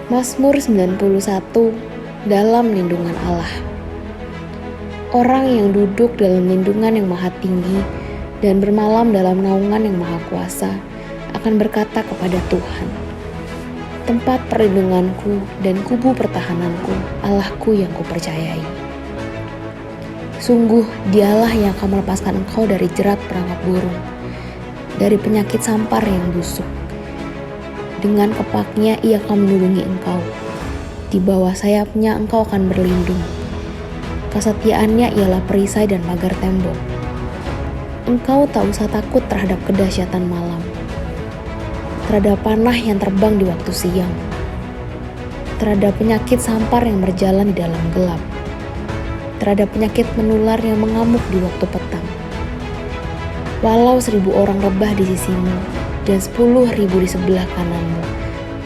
Mazmur 91, dalam lindungan Allah. Orang yang duduk dalam lindungan yang maha tinggi dan bermalam dalam naungan yang maha kuasa akan berkata kepada Tuhan, tempat perlindunganku dan kubu pertahananku, Allahku yang kupercayai. Sungguh dialah yang akan melepaskan engkau dari jerat perangkap burung, dari penyakit sampar yang busuk. Dengan kepaknya ia akan melindungi engkau. Di bawah sayapnya engkau akan berlindung. Kesetiaannya ialah perisai dan pagar tembok. Engkau tak usah takut terhadap kedahsyatan malam, terhadap panah yang terbang di waktu siang, terhadap penyakit sampar yang berjalan di dalam gelap, terhadap penyakit menular yang mengamuk di waktu petang. Walau 1.000 orang rebah di sisimu dan 10.000 di sebelah kananmu,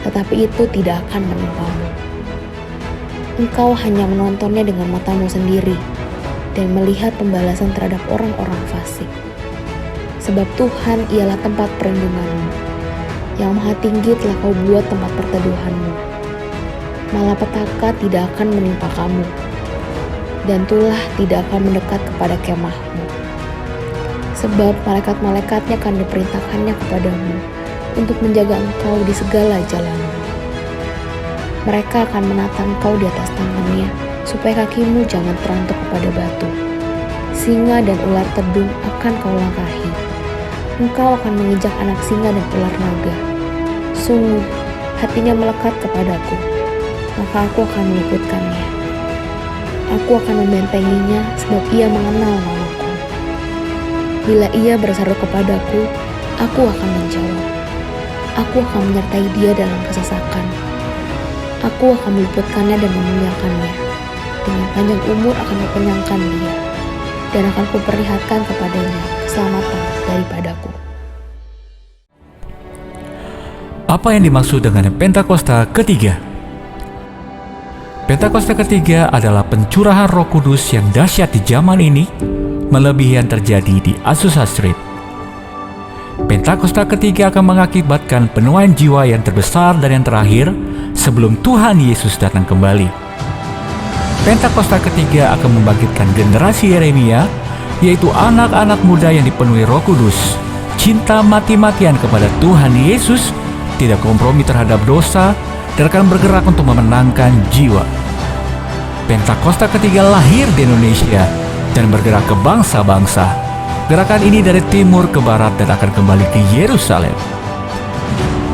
tetapi itu tidak akan menimpamu. Engkau hanya menontonnya dengan matamu sendiri dan melihat pembalasan terhadap orang-orang fasik. Sebab Tuhan ialah tempat perlindunganmu, yang maha tinggi telah kau buat tempat perteduhanmu. Malapetaka tidak akan menimpa kamu, dan tulah tidak akan mendekat kepada kemahmu. Sebab malaikat-malaikatnya akan diperintahkannya kepadamu untuk menjaga engkau di segala jalanmu. Mereka akan menata engkau di atas tangannya, supaya kakimu jangan terantuk kepada batu. Singa dan ular tedung akan kau langkahi. Engkau akan menginjak anak singa dan ular naga. Sungguh, hatinya melekat kepadaku, maka aku akan meluputkannya. Aku akan membentenginya, sebab ia mengenal namaku. Bila ia berseru kepadaku, aku akan menjawab. Aku akan menyertai dia dalam kesesakan. Aku akan meluputkannya dan memuliakannya. Dengan panjang umur akan kukenyangkan dia, dan akan kuperlihatkan kepadanya keselamatan daripadaku. Apa yang dimaksud dengan Pentakosta ketiga? Pentakosta ketiga adalah pencurahan Roh Kudus yang dahsyat di zaman ini, melebihi yang terjadi di Azusa Street. Pentakosta ketiga akan mengakibatkan penuaian jiwa yang terbesar dan yang terakhir sebelum Tuhan Yesus datang kembali. Pentakosta ketiga akan membangkitkan generasi Yeremia, yaitu anak-anak muda yang dipenuhi Roh Kudus, cinta mati-matian kepada Tuhan Yesus, tidak kompromi terhadap dosa, dan akan bergerak untuk memenangkan jiwa. Pentakosta ketiga lahir di Indonesia dan bergerak ke bangsa-bangsa. Gerakan ini dari timur ke barat dan akan kembali ke Yerusalem.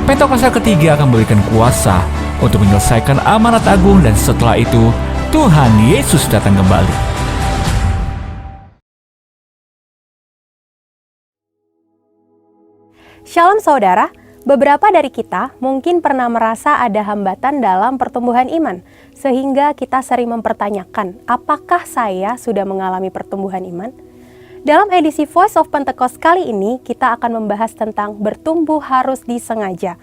Pentakosta ketiga akan memberikan kuasa untuk menyelesaikan amanat agung, dan setelah itu Tuhan Yesus datang kembali. Shalom saudara, beberapa dari kita mungkin pernah merasa ada hambatan dalam pertumbuhan iman, sehingga kita sering mempertanyakan, apakah saya sudah mengalami pertumbuhan iman? Dalam edisi Voice of Pentecost kali ini, kita akan membahas tentang bertumbuh harus disengaja.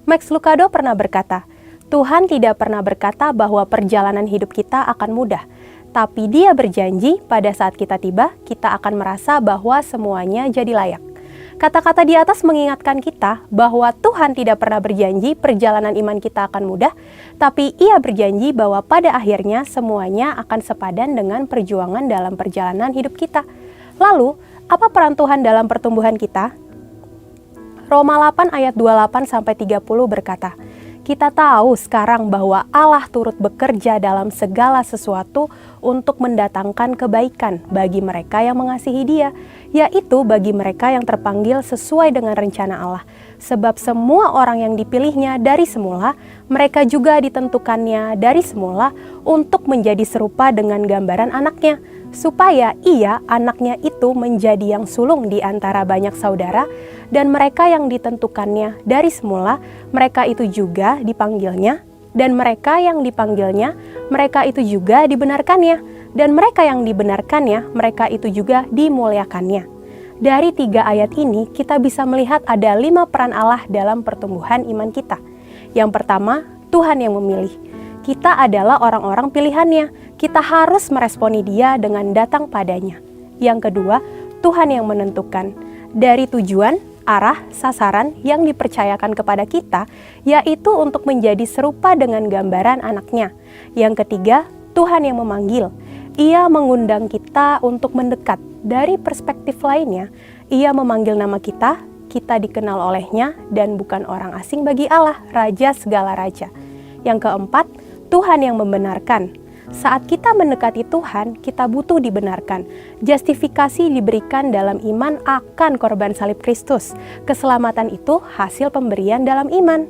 Max Lucado pernah berkata, Tuhan tidak pernah berkata bahwa perjalanan hidup kita akan mudah, tapi Dia berjanji pada saat kita tiba, kita akan merasa bahwa semuanya jadi layak. Kata-kata di atas mengingatkan kita bahwa Tuhan tidak pernah berjanji perjalanan iman kita akan mudah, tapi Ia berjanji bahwa pada akhirnya semuanya akan sepadan dengan perjuangan dalam perjalanan hidup kita. Lalu, apa peran Tuhan dalam pertumbuhan kita? Roma 8 ayat 28-30 berkata, kita tahu sekarang bahwa Allah turut bekerja dalam segala sesuatu untuk mendatangkan kebaikan bagi mereka yang mengasihi Dia, yaitu bagi mereka yang terpanggil sesuai dengan rencana Allah. Sebab semua orang yang dipilihnya dari semula, mereka juga ditentukannya dari semula untuk menjadi serupa dengan gambaran anaknya, supaya ia, anaknya itu menjadi yang sulung di antara banyak saudara, dan mereka yang ditentukannya dari semula, mereka itu juga dipanggilnya, dan mereka yang dipanggilnya, mereka itu juga dibenarkannya, dan mereka yang dibenarkannya, mereka itu juga dimuliakannya. Dari 3 ayat ini, kita bisa melihat ada 5 peran Allah dalam pertumbuhan iman kita. Yang pertama, Tuhan yang memilih. Kita adalah orang-orang pilihannya. Kita harus meresponi Dia dengan datang padanya. Yang kedua, Tuhan yang menentukan. Dari tujuan, arah, sasaran yang dipercayakan kepada kita, yaitu untuk menjadi serupa dengan gambaran anaknya. Yang ketiga, Tuhan yang memanggil. Ia mengundang kita untuk mendekat. Dari perspektif lainnya, Ia memanggil nama kita, kita dikenal olehnya, dan bukan orang asing bagi Allah, Raja segala raja. Yang keempat, Tuhan yang membenarkan. Saat kita mendekati Tuhan, kita butuh dibenarkan. Justifikasi diberikan dalam iman akan korban salib Kristus. Keselamatan itu hasil pemberian dalam iman.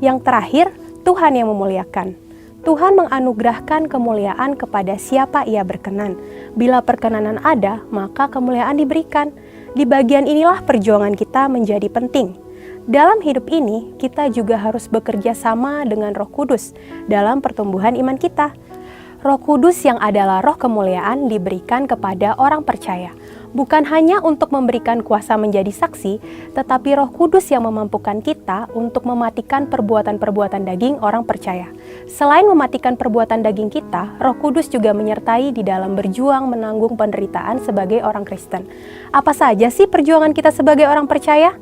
Yang terakhir, Tuhan yang memuliakan. Tuhan menganugerahkan kemuliaan kepada siapa Ia berkenan. Bila perkenanan ada, maka kemuliaan diberikan. Di bagian inilah perjuangan kita menjadi penting. Dalam hidup ini, kita juga harus bekerja sama dengan Roh Kudus dalam pertumbuhan iman kita. Roh Kudus yang adalah roh kemuliaan diberikan kepada orang percaya. Bukan hanya untuk memberikan kuasa menjadi saksi, tetapi Roh Kudus yang memampukan kita untuk mematikan perbuatan-perbuatan daging orang percaya. Selain mematikan perbuatan daging kita, Roh Kudus juga menyertai di dalam berjuang menanggung penderitaan sebagai orang Kristen. Apa saja sih perjuangan kita sebagai orang percaya?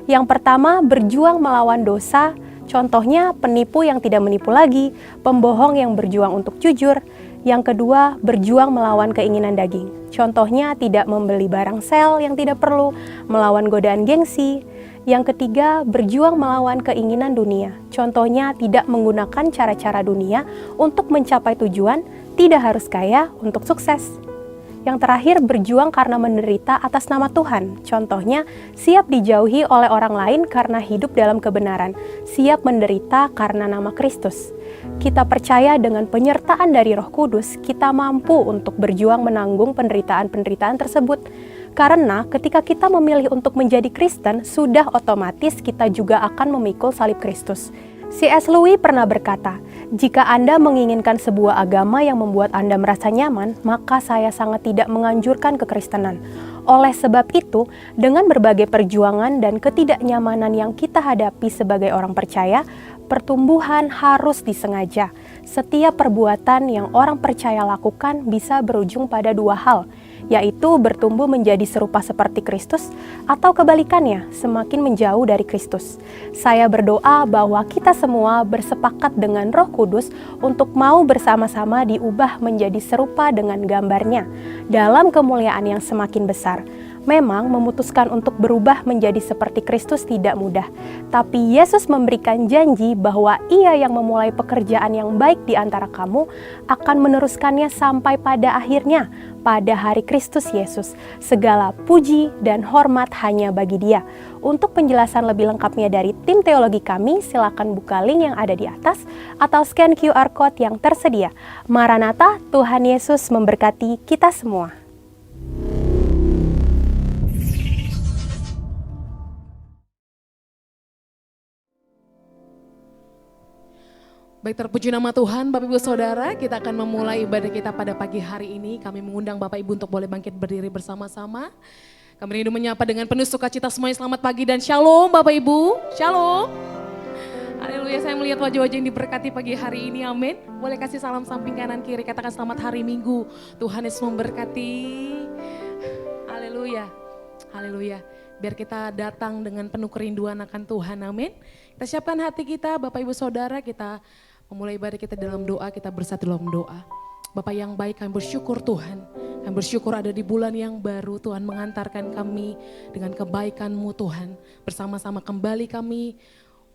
Yang pertama, berjuang melawan dosa. Contohnya, penipu yang tidak menipu lagi, pembohong yang berjuang untuk jujur. Yang kedua, berjuang melawan keinginan daging. Contohnya, tidak membeli barang sel yang tidak perlu, melawan godaan gengsi. Yang ketiga, berjuang melawan keinginan dunia. Contohnya, tidak menggunakan cara-cara dunia untuk mencapai tujuan, tidak harus kaya untuk sukses. Yang terakhir, berjuang karena menderita atas nama Tuhan. Contohnya, siap dijauhi oleh orang lain karena hidup dalam kebenaran. Siap menderita karena nama Kristus. Kita percaya dengan penyertaan dari Roh Kudus, kita mampu untuk berjuang menanggung penderitaan-penderitaan tersebut. Karena ketika kita memilih untuk menjadi Kristen, sudah otomatis kita juga akan memikul salib Kristus. C.S. Lewis pernah berkata, jika Anda menginginkan sebuah agama yang membuat Anda merasa nyaman, maka saya sangat tidak menganjurkan kekristenan. Oleh sebab itu, dengan berbagai perjuangan dan ketidaknyamanan yang kita hadapi sebagai orang percaya, pertumbuhan harus disengaja. Setiap perbuatan yang orang percaya lakukan bisa berujung pada 2 hal, yaitu bertumbuh menjadi serupa seperti Kristus atau kebalikannya, semakin menjauh dari Kristus. Saya berdoa bahwa kita semua bersepakat dengan Roh Kudus untuk mau bersama-sama diubah menjadi serupa dengan gambarnya dalam kemuliaan yang semakin besar. Memang memutuskan untuk berubah menjadi seperti Kristus tidak mudah, tapi Yesus memberikan janji bahwa Ia yang memulai pekerjaan yang baik di antara kamu akan meneruskannya sampai pada akhirnya, pada hari Kristus Yesus. Segala puji dan hormat hanya bagi Dia. Untuk penjelasan lebih lengkapnya dari tim teologi kami, silakan buka link yang ada di atas atau scan QR Code yang tersedia. Maranatha, Tuhan Yesus memberkati kita semua. Baik, terpuji nama Tuhan, Bapak Ibu Saudara, kita akan memulai ibadah kita pada pagi hari ini. Kami mengundang Bapak Ibu untuk boleh bangkit berdiri bersama-sama. Kami rindu menyapa dengan penuh sukacita semuanya, selamat pagi dan shalom Bapak Ibu, shalom. Haleluya, saya melihat wajah-wajah yang diberkati pagi hari ini, amin. Boleh kasih salam samping kanan kiri, katakan selamat hari Minggu, Tuhan Yesus memberkati. Haleluya, haleluya. Biar kita datang dengan penuh kerinduan akan Tuhan, amin. Kita siapkan hati kita, Bapak Ibu Saudara, kita memulai ibadah kita dalam doa, kita bersatu dalam doa. Bapak yang baik, kami bersyukur Tuhan. Kami bersyukur ada di bulan yang baru, Tuhan mengantarkan kami dengan kebaikan-Mu Tuhan. Bersama-sama kembali kami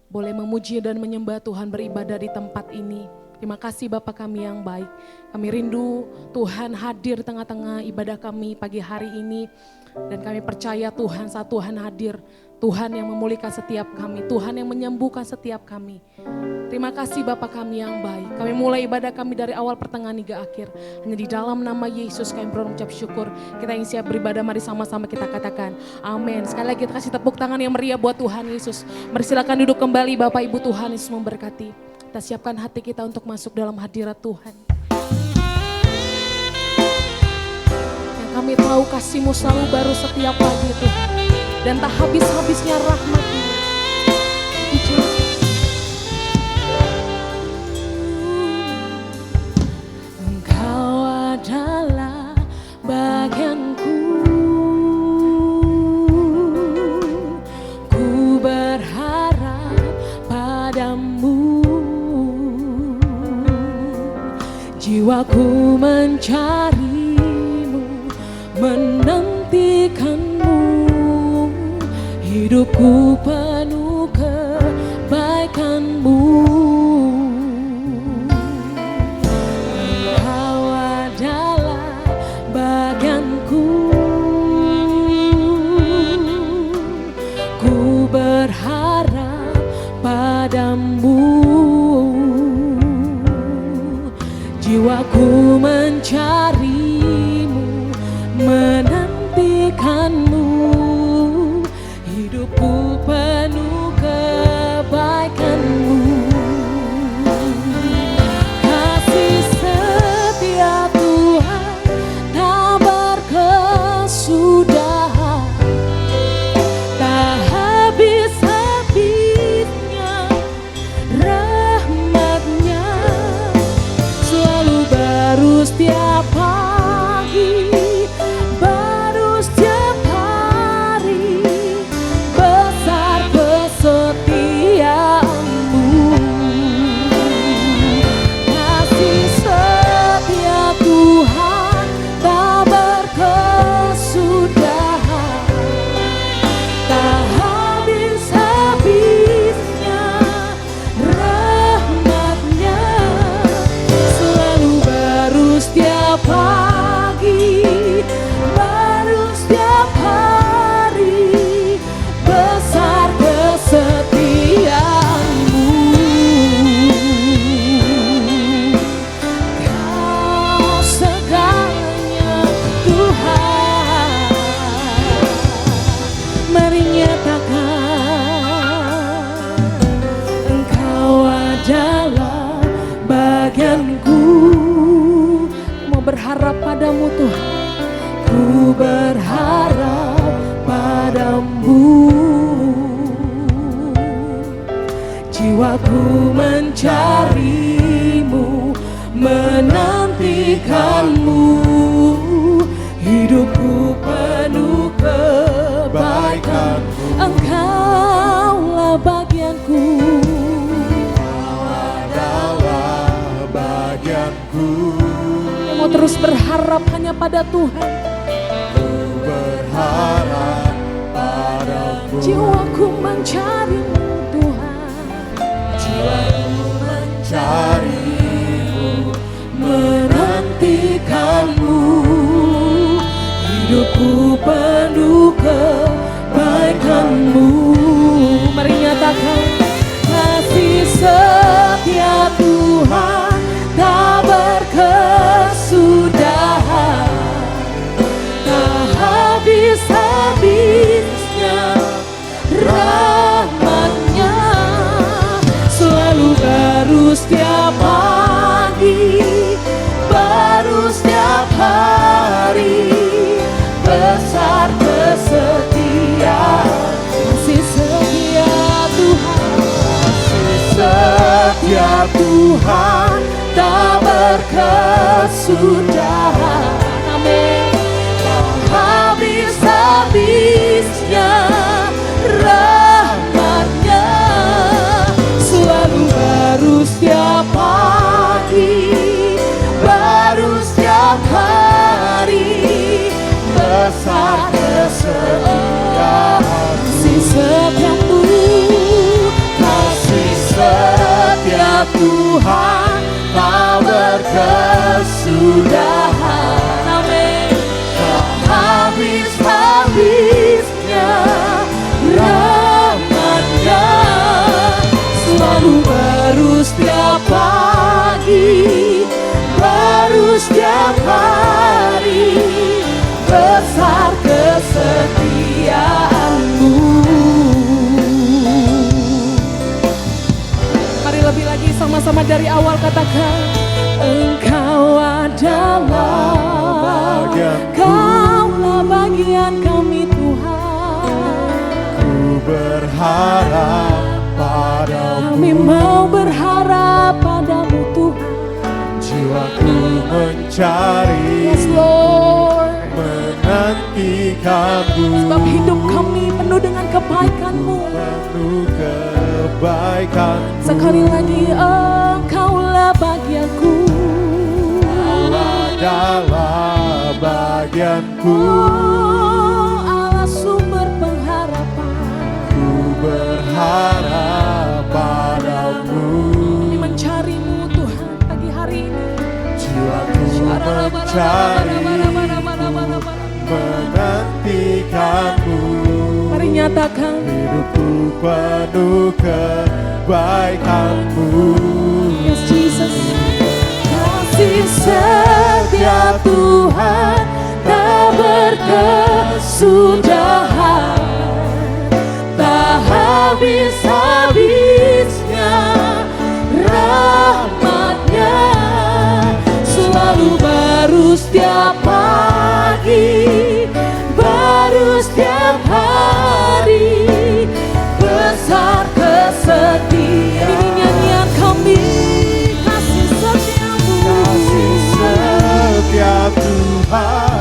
boleh memuji dan menyembah Tuhan, beribadah di tempat ini. Terima kasih Bapa kami yang baik. Kami rindu Tuhan hadir tengah-tengah ibadah kami pagi hari ini. Dan kami percaya Tuhan, saat Tuhan hadir, Tuhan yang memulihkan setiap kami, Tuhan yang menyembuhkan setiap kami. Terima kasih Bapa kami yang baik. Kami mulai ibadah kami dari awal pertengahan hingga akhir. Hanya di dalam nama Yesus kami berucap syukur. Kita yang siap beribadah, mari sama-sama kita katakan amin. Sekali lagi kita kasih tepuk tangan yang meriah buat Tuhan Yesus. Mari silakan duduk kembali Bapak Ibu, Tuhan Yesus memberkati. Kita siapkan hati kita untuk masuk dalam hadirat Tuhan. Yang kami tahu kasih-Mu selalu baru setiap pagi Tuhan. Dan tak habis-habisnya rahmat-Mu. Engkau adalah bagianku. Ku berharap padamu. Jiwaku mencari-Mu, menantikan-Mu. Hidupku penuh kebaikan-Mu. Engkau adalah bagianku. Ku berharap padamu. Jiwaku mencari-Mu, menantikan-Mu. Hidupku penuh kebaikan-Mu. Kasih setia Tuhan tak berkesudahan. Tak habis-habisnya rahmat-Nya. Selalu baru setiap pagi, baru setiap hari. Besar kesetiaan-Mu. Kasih setia Tuhan tak berkesudahan. Tak habis-habisnya rahmat-Nya. Selalu baru setiap pagi, baru setiap hari. Besar kesetiaan-Mu. Kau segalanya Tuhan. Mari nyatakan Engkau adalah bagianku. Mau berharap padamu Tuhan. Ku berharap padamu. Jiwaku mencari-Mu, menantikan-Mu. Hidupku penuh kebaikan-Mu. Engkaulah bagianku. Engkau adalah bagianku. Mau terus berharap hanya pada Tuhan. Berharap padamu. Jiwaku mencari-Mu Tuhan. Jiwaku mencari-Mu, menantikan-Mu. Hidupku penuh kebaikan-Mu. Mari nyatakan kasih setia Tuhan tak berkesudahan. Tak habis-habisnya rahmat-Nya. Selalu baru setiap besar kesetiaan, Kasih setia Tuhan, setia Tuhan tak berkesudahan. amin. Habis-habisnya rahmat-Nya, selalu baru setiap pagi, baru setiap hari, besar kesetiaan. Kasih setiamu, Kasih setia Tuhan tak berkesudahan. amin. Habis-habisnya rahmat-Nya, selalu baru setiap pagi, baru setiap hari, besar kesetiaan-Mu. Mari lebih lagi sama-sama dari awal katakan, Engkau adalah Kaulah bagian kami Tuhan. Ku berharap padamu, Kami mau berharap padamu Tuhan. jiwaku mencari, Yes Lord. menantikan-Mu, Sebab hidup kami penuh dengan kebaikan-Mu. penuh kebaikan-Mu. Sekali lagi, Engkaulah bagianku. Adalah bagianku, Allah sumber pengharapan. ku berharap padamu, Kami mencari-Mu Tuhan pagi hari ini. jiwaku mencari, menantikan-Mu, Mari nyatakan, hidupku penuh kebaikan-Mu. Yes Jesus. Kasih setia Tuhan tak berkesudahan, tak habis-habisnya rahmat-Nya, selalu baru setiap pagi, baru setiap hari, besar kesetiaan. Ini nyanyian kami, kasih setiamu. Kasih setia Tuhan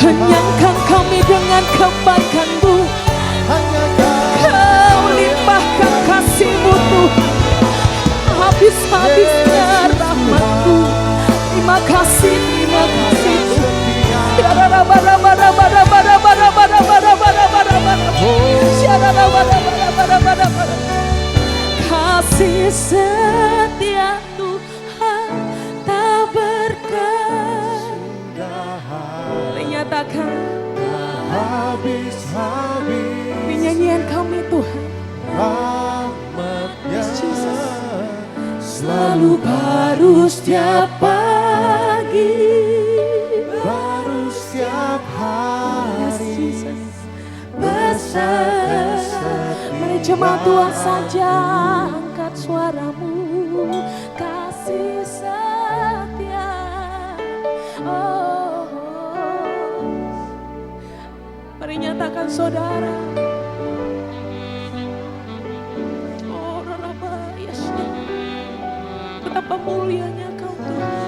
kenyangkan kami dengan kebaikan-Mu. Kau limpahkan kasih-Mu Tuhan, habis-habisnya rahmat-Mu. Terima kasih Tuhan. Kasih setia Tuhan tak berkesudahan, menyatakan habis-habis di nyanyian kami Tuhan. Rahmat-Nya selalu baru setiap pagi, baru setiap hari, besar. Mari jemaat Tuhan saja angkat suaramu, kasih setia. Oh, mari nyatakan saudara. Oh, Rarabayas, betapa mulianya Kau Tuhan.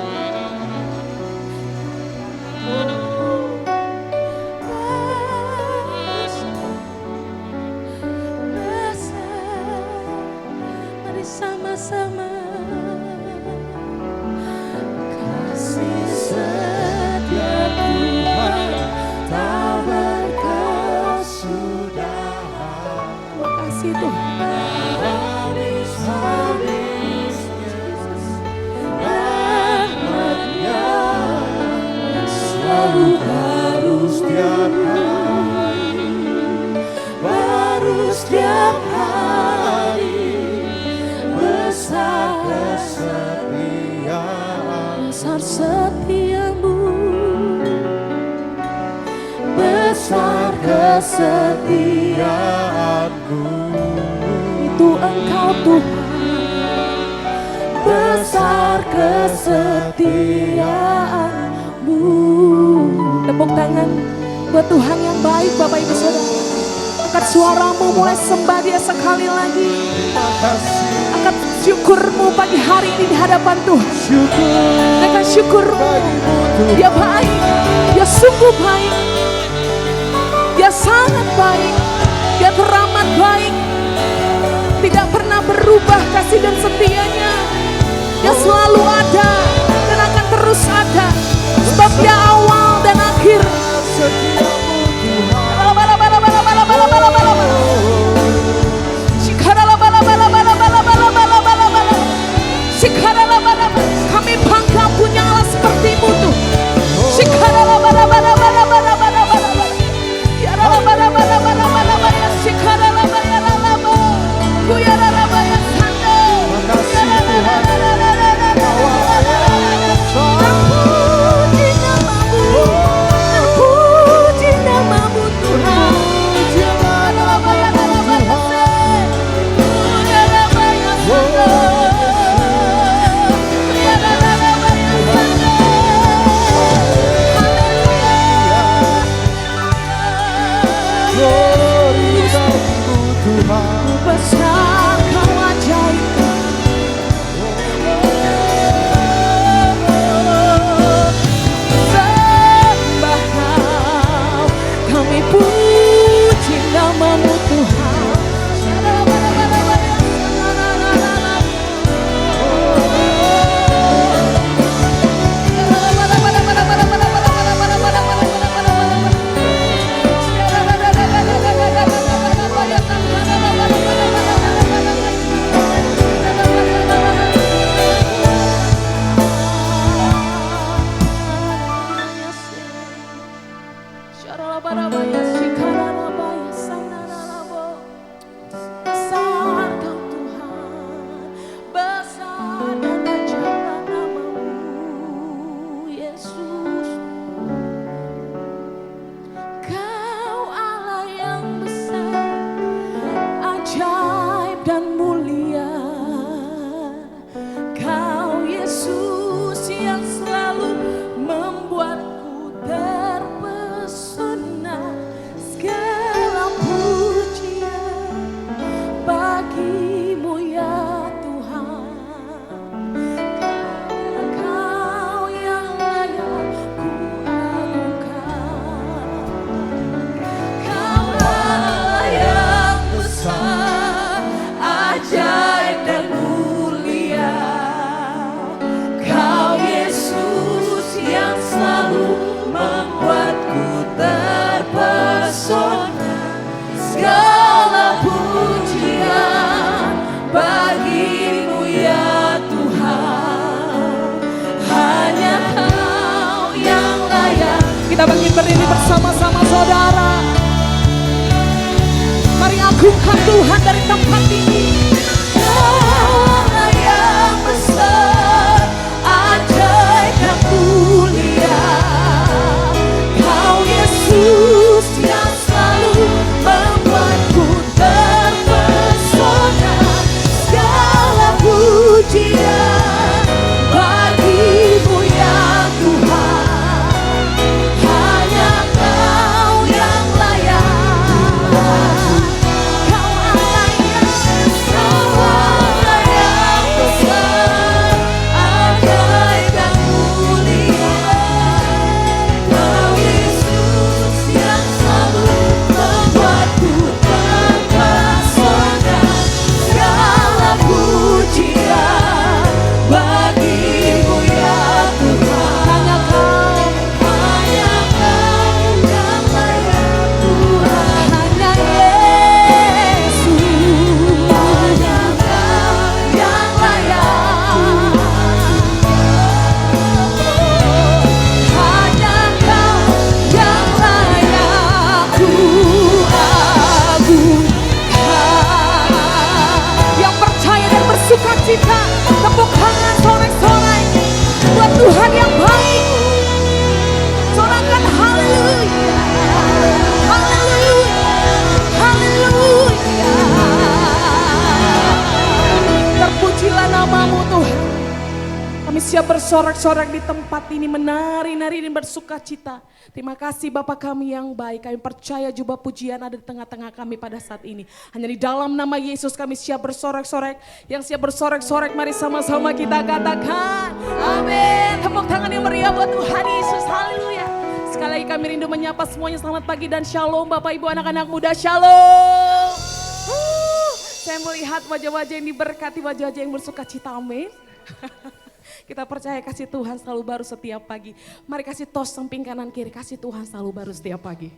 Mari sama-sama kasih setia Tuhan tak berkesudahan. Terima kasih Tuhan. Habis-habisnya rahmat-Nya selalu baru setiap hari, baru setiap hari. Besar kesetiaan, besar setiamu, besar kesetiaanmu. Itu Engkau Tuhan, besar kesetiaanmu. Tepuk tangan buat Tuhan yang baik, Bapak Ibu Saudara. Angkat suaramu, mulai sembah Dia sekali lagi. Angkat syukurmu pagi hari ini di hadapan Tuhan. Naikkan syukurmu. Dia baik, Dia sungguh baik, Dia sangat baik, Dia teramat baik. Tidak pernah berubah kasih dan setianya. Dia selalu ada dan akan terus ada, sebab Dia awal dan akhir. Kami bangga punya Allah seperti-Mu Tuhan. Besar Kau ajaib, sembah Kau, kami puji nama-Mu Tuhan. Membuatku terpesona Kita bangkit berdiri bersama-sama saudara. Mari agungkan Tuhan dari tempat ini. Allah yang besar, ajaib dan mulia, Kau Yesus yang selalu membuatku terpesona. Segala pujian bagimu ya Tuhan, hanya Kau yang layak. Kau Allah yang besar, ajaib dan mulia, Kau Yesus yang selalu membuatku terpesona. Segala pujian bagimu ya Tuhan, hanya Kau yang layak Tuhan, hanya Yesus, hanya Kau yang layak, hanya Kau yang layak ku agungkan. Yang percaya dan bersuka cita, tepuk tangan sorak-sorai buat Tuhan yang baik. Sorakan haleluya, haleluya, haleluya. Terpujilah namamu Tuhan. Kami siap bersorak-sorak di tempat ini, menari-nari dan bersuka cita. Terima kasih Bapa kami yang baik. Kami percaya jubah pujian ada di tengah-tengah kami pada saat ini. Hanya di dalam nama Yesus kami siap bersorak-sorak. Yang siap bersorak-sorak mari sama-sama kita katakan amin. Tepuk tangan yang meriah buat Tuhan Yesus, haleluya. Sekali lagi kami rindu menyapa semuanya, selamat pagi dan shalom Bapak Ibu anak-anak muda, shalom. Saya melihat wajah-wajah yang diberkati, wajah-wajah yang bersuka cita, amin. Kita percaya kasih Tuhan selalu baru setiap pagi. Mari kasih tos samping kanan kiri, kasih Tuhan selalu baru setiap pagi.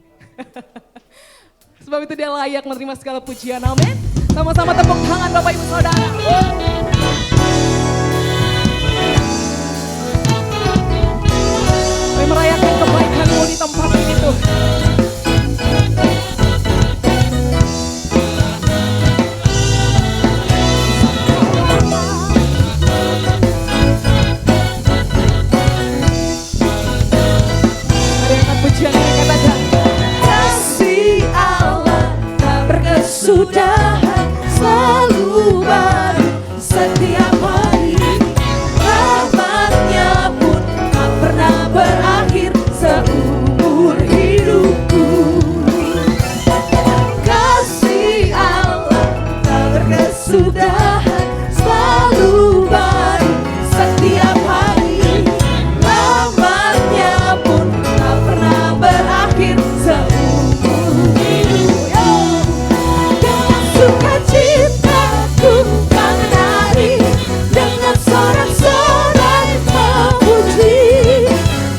Sebab itu dia layak menerima segala pujian, amin. Sama-sama tepuk tangan Bapak Ibu Saudara. Kami merayakan kebaikan-Mu di tempat ini Tuhan. Pujian ini katakan Kasih Allah tak berkesudahan, selalu baru setiap hari. Rahmat-Nya pun tak pernah berakhir seumur hidupku. Kasih Allah tak berkesudahan, selalu baru setiap hari. Rahmat-Nya pun tak pernah berakhir seumur hidup. Dengan sukacita ku kan menari, dengan sorak-sorai memuji,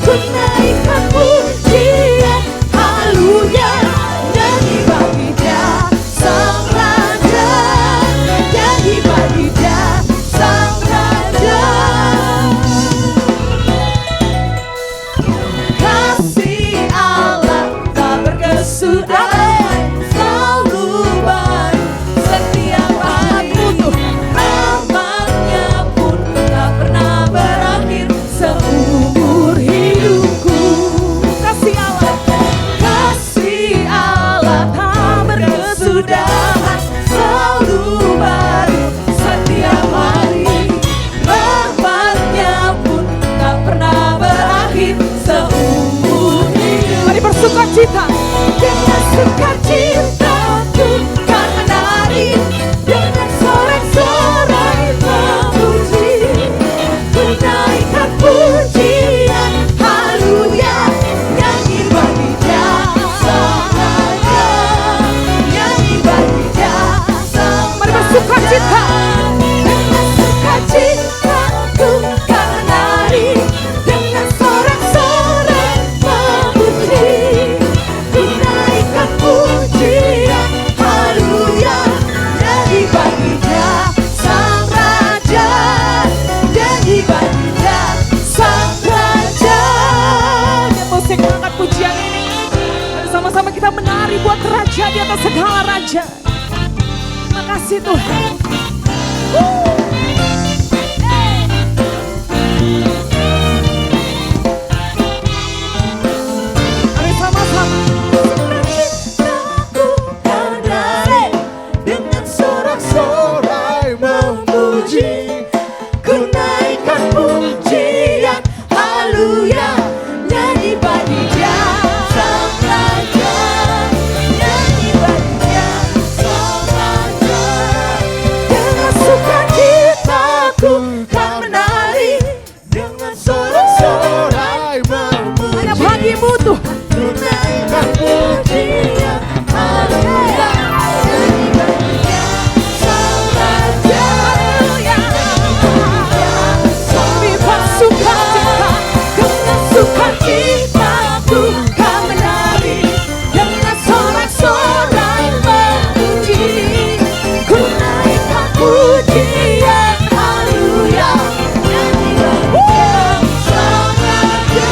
ku naikkan pujian haleluya, nyanyi bagi Dia Sang Raja, nyanyi bagi Dia Sang Raja. Kasih Allah tak berkesudahan, selalu baru setiap hari. Rahmat-Nya pun tak pernah berakhir seumur hidupku. Kasih Allah tak berkesudahan, selalu baru setiap hari. Rahmat-Nya pun tak pernah berakhir seumur hidup. mari bersuka cita. Dengan sukacita ku kan menari, dengan sorak-sorai memuji, ku naikkan pujian haleluya, nyanyi bagi Dia Sang Raja, nyanyi bagi Dia Sang Mari bersuka Raja. cita. Dengan sukacita ku kan menari, dengan sorak-sorai memuji, Sama-sama kita menari buat Raja di atas segala raja. Terima kasih Tuhan. Mari sama-sama. Sukacitaku menari dengan sorak-sorai memuji. Ku naikkan pujian, haleluya, nyanyi bagi Dia sang raja, nyanyi bagi Dia sang raja. Dengan sukacitaku kan menari, dengan sorak-sorai memuji. Hanya bagimu Tuhan. Ku naikkan pujian, haleluya, nyanyi bagi Dia sang raja, haleluya, Sukacita. dengan sukacitaku kan menari, dengan sorak-sorai memuji. Ku naikkan pujian, haleluya, nyanyi bagi Dia sang raja,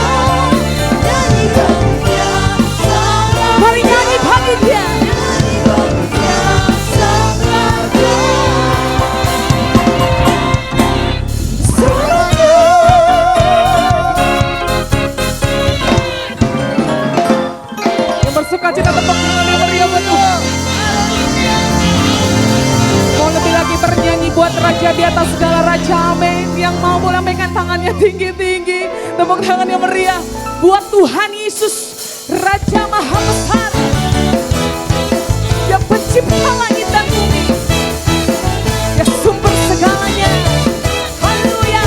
nyanyi bagi Dia sang raja. Mari nyanyi bagi Dia. Nyanyi bagi Dia sang raja. Yang bersukacita tepuk tangan yang meriah buat Tuhan. Mau lebih lagi bernyanyi buat Raja di atas segala raja, amin. Yang mau boleh lambaikan tangannya tinggi-tinggi. Tepuk tangan yang meriah buat Tuhan Yesus, Raja Maha Besar, yang pencipta langit dan bumi, yang sumber segalanya. Haleluya.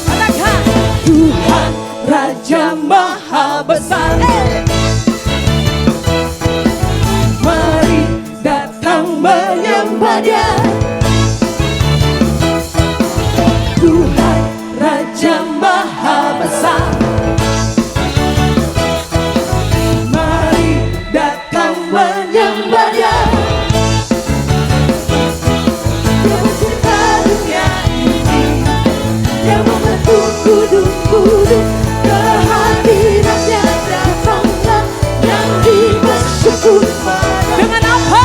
Katakan, Tuhan Raja Maha Besar, mari datang menyembah Dia. Tuhan Raja Maha Besar, mari datang menyembah Dia. Dia mencipta dunia ini, Dia membentuk gunung-gunung. Kehadirannya datanglah yang bersyukur pada. dengan apa?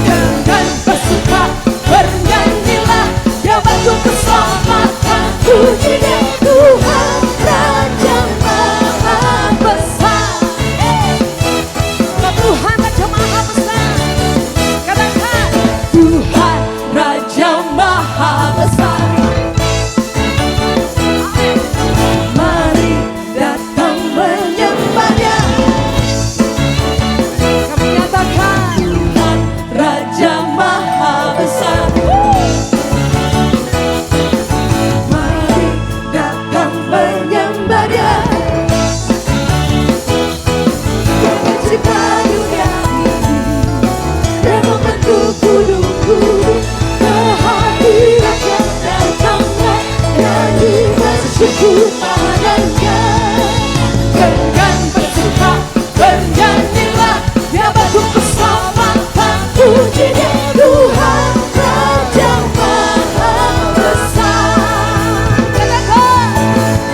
Dengan bersuka bernyanyilah, Dia bantu keselamatan. Puji Dia Tuhan Raja Maha Besar. Tuhan Raja Maha Besar. Katakan, Tuhan Raja Maha Besar, mari datang menyembah Dia. kami nyatakan, Tuhan Raja Maha Besar, mari datang menyembah Dia. Dia mencipta dunia ini, Dia membentuk gunung-gunung. Kehadirannya datanglah yang bersyukur padanya. Dengan bersuka bernyanyilah, Dia bantu keselamatan. Puji Dia Tuhan Raja Maha Besar.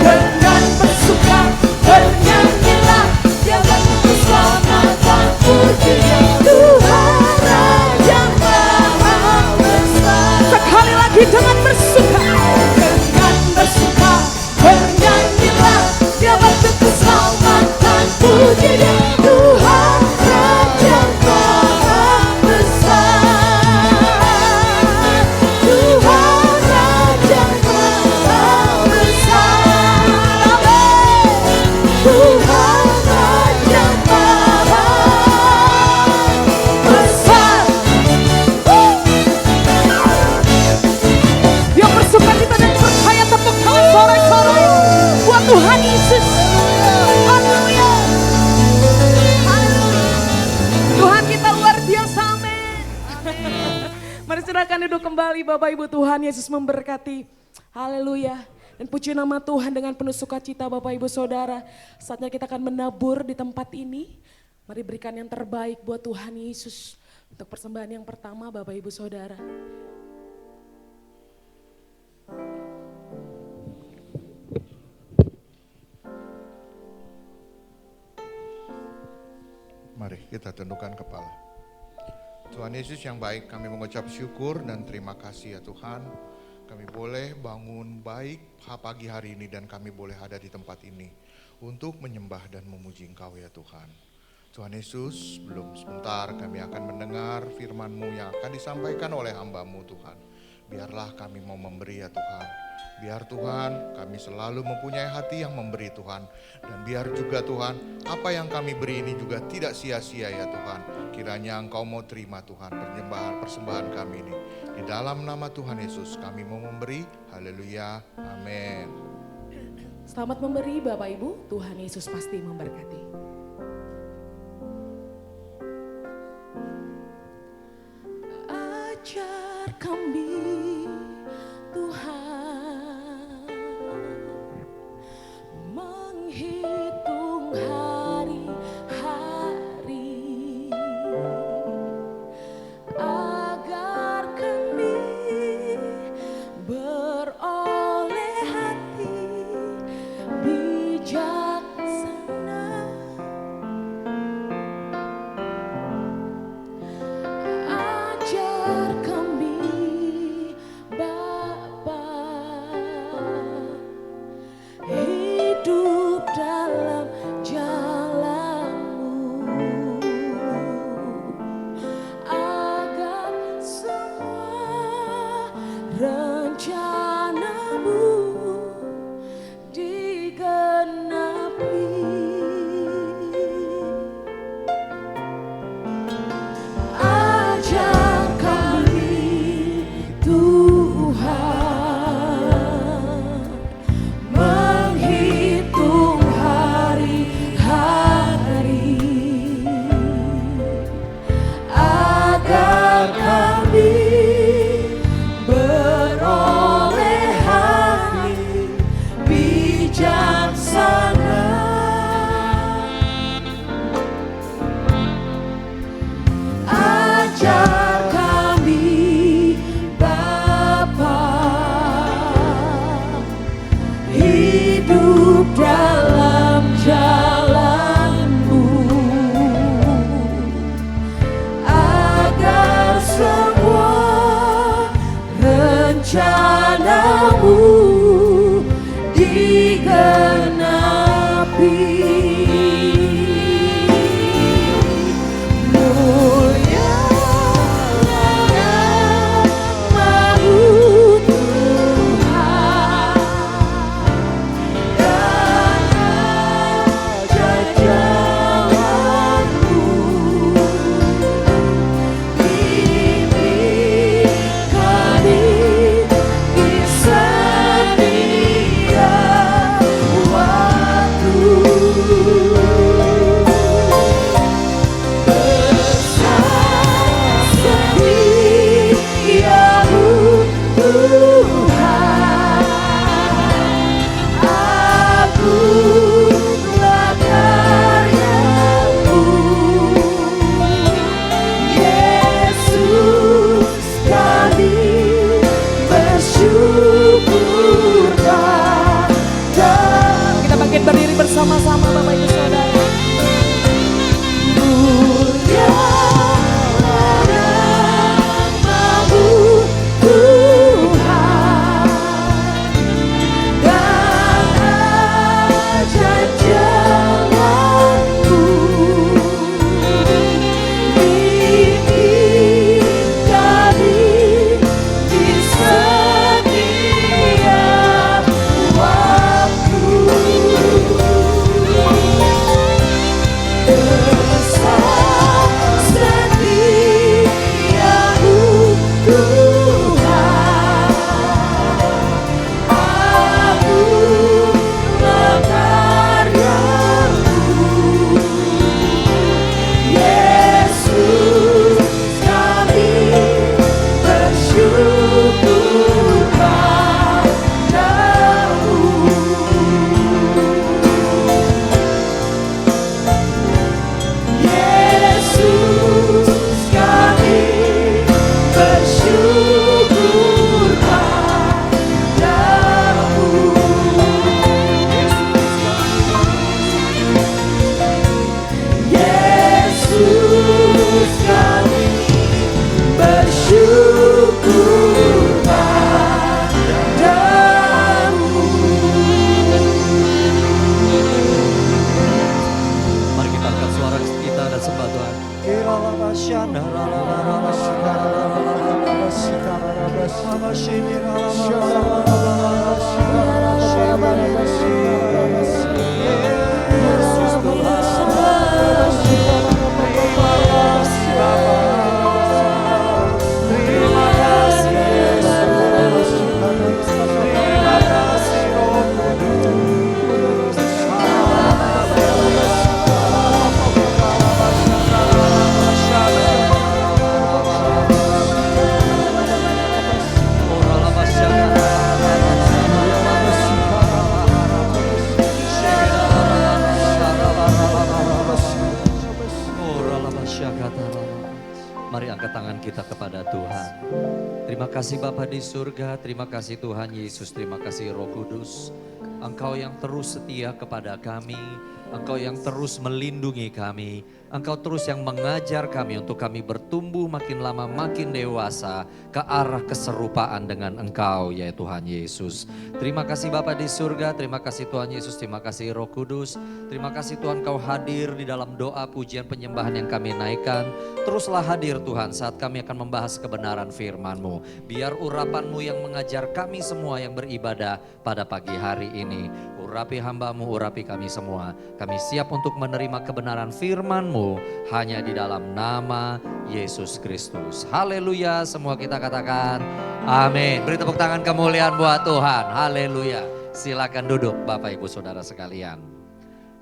Dengan bersuka bernyanyilah, Dia bantu keselamatan. Puji Dia Tuhan Raja Maha Besar. sekali lagi dengan bersuka. Dengan bersuka bernyanyilah, Dia bantu keselamatan. Puji Dia Tuhan Raja Maha Besar. Tuhan Raja Maha Besar. Amin. Tuhan Raja Maha Besar. Yang bersuka cita dan percaya, tepuk tangan sorak-sorai buat Tuhan Yesus. Haleluya. Haleluya. Tuhan kita luar biasa, amin. Mari silakan duduk kembali Bapak Ibu. Tuhan Yesus memberkati. Haleluya. Dan puji nama Tuhan dengan penuh sukacita Bapak Ibu Saudara. Saatnya kita akan menabur di tempat ini. Mari berikan yang terbaik buat Tuhan Yesus. Untuk persembahan yang pertama Bapak Ibu Saudara. Mari kita tundukkan kepala. Tuhan Yesus yang baik, kami mengucap syukur dan terima kasih ya Tuhan. Kami boleh bangun baik pagi hari ini dan kami boleh ada di tempat ini untuk menyembah dan memuji Engkau ya Tuhan. Tuhan Yesus, belum sebentar kami akan mendengar firman-Mu yang akan disampaikan oleh hamba-Mu Tuhan. Biarlah kami mau memberi ya Tuhan. Biar Tuhan kami selalu mempunyai hati yang memberi Tuhan. Dan biar juga Tuhan apa yang kami beri ini juga tidak sia-sia ya Tuhan. Kiranya Engkau mau terima Tuhan persembahan kami ini. Di dalam nama Tuhan Yesus kami mau memberi. Haleluya. Amin. Selamat memberi Bapak Ibu, Tuhan Yesus pasti memberkati. Ajar kami Tuhan menghitung hari-hari agar kami beroleh hati bijaksana. Ajar kami Bapa hidup dalam jalan-Mu agar semua rencana-Mu digenapi. Ajar kami Tuhan menghitung hari-hari agar kami beroleh hati bijaksana. Ajar kami Bapa hidup dalam jalan-Mu agar semua rencana-Mu digenapi. Mulia namamu Tuhan, dan ajar jalan-Mu. Bimbing kami di setiap waktu. Setiamu Tuhan, agunglah karya-Mu. Yesus, kami bersyukur padamu. Kita bangkit berdiri bersama-sama Bapak Ibu Saudara. Mulia namamu Tuhan, dan ajar jalan-Mu. Bimbing kami di setiap waktu. Setiamu Tuhan, agunglah karya-Mu. Yesus, kami bersyukur padamu. Mari angkat tangan kita kepada Tuhan. Terima kasih Bapa di surga, terima kasih Tuhan Yesus, terima kasih Roh Kudus. Engkau yang terus setia kepada kami, Engkau yang terus melindungi kami, Engkau terus yang mengajar kami untuk kami bertumbuh makin lama makin dewasa ke arah keserupaan dengan Engkau ya Tuhan Yesus. Terima kasih Bapa di surga, terima kasih Tuhan Yesus, terima kasih Roh Kudus. Terima kasih Tuhan Kau hadir di dalam doa pujian penyembahan yang kami naikkan. Teruslah hadir Tuhan saat kami akan membahas kebenaran firman-Mu. Biar urapan-Mu yang mengajar kami semua yang beribadah pada pagi hari ini. Urapi hamba-Mu, urapi kami semua. Kami siap untuk menerima kebenaran firman-Mu hanya di dalam nama Yesus Kristus. Haleluya, semua kita katakan amin. Beri tepuk tangan kemuliaan buat Tuhan. Haleluya. Silakan duduk Bapak Ibu Saudara sekalian.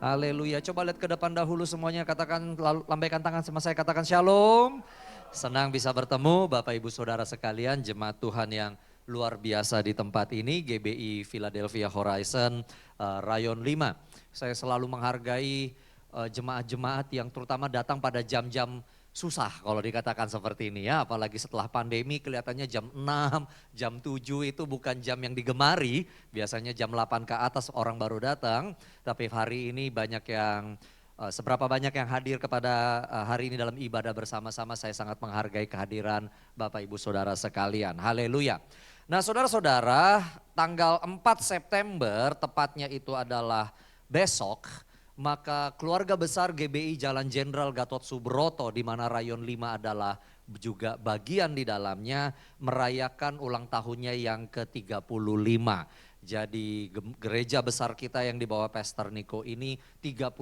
Haleluya. Coba lihat ke depan dahulu semuanya, katakan, lambaikan tangan sama saya, katakan shalom. Senang bisa bertemu Bapak Ibu Saudara sekalian, jemaat Tuhan yang luar biasa di tempat ini, GBI Philadelphia Horizon Rayon 5. Saya selalu menghargai jemaat-jemaat yang terutama datang pada jam-jam susah kalau dikatakan seperti ini ya. Apalagi setelah pandemi kelihatannya jam 6, jam 7 itu bukan jam yang digemari. Biasanya jam 8 ke atas orang baru datang. Tapi hari ini banyak yang, seberapa banyak yang hadir kepada hari ini dalam ibadah bersama-sama. Saya sangat menghargai kehadiran Bapak Ibu Saudara sekalian. Haleluya. Nah saudara-saudara, tanggal 4 September tepatnya itu adalah besok. Maka keluarga besar GBI Jalan Jenderal Gatot Subroto di mana Rayon 5 adalah juga bagian di dalamnya merayakan ulang tahunnya yang ke-35. Jadi gereja besar kita yang di bawah Pastor Niko ini 35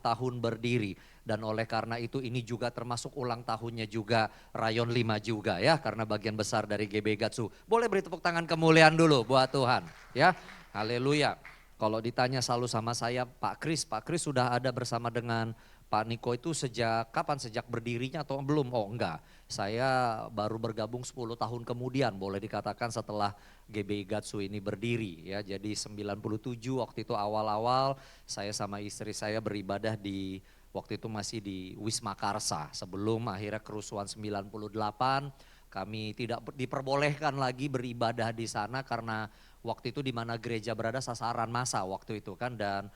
tahun berdiri. Dan oleh karena itu ini juga termasuk ulang tahunnya juga Rayon 5 juga ya. Karena bagian besar dari GBI Gatsu. Boleh beri tepuk tangan kemuliaan dulu buat Tuhan ya. Haleluya. Kalau ditanya selalu sama saya, Pak Kris sudah ada bersama dengan Pak Niko itu sejak kapan? Sejak berdirinya atau belum? Oh enggak, saya baru bergabung 10 tahun kemudian boleh dikatakan setelah GBI Gatsu ini berdiri ya. Jadi 97 waktu itu awal-awal saya sama istri saya beribadah di, waktu itu masih di Wisma Karsa. Sebelum akhirnya kerusuhan 98 kami tidak diperbolehkan lagi beribadah di sana karena waktu itu di mana gereja berada sasaran massa waktu itu kan, dan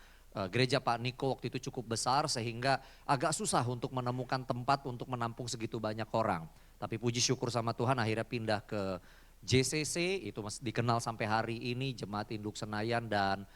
gereja Pak Niko waktu itu cukup besar sehingga agak susah untuk menemukan tempat untuk menampung segitu banyak orang. Tapi puji syukur sama Tuhan akhirnya pindah ke JCC, itu dikenal sampai hari ini Jemaat Induk Senayan, dan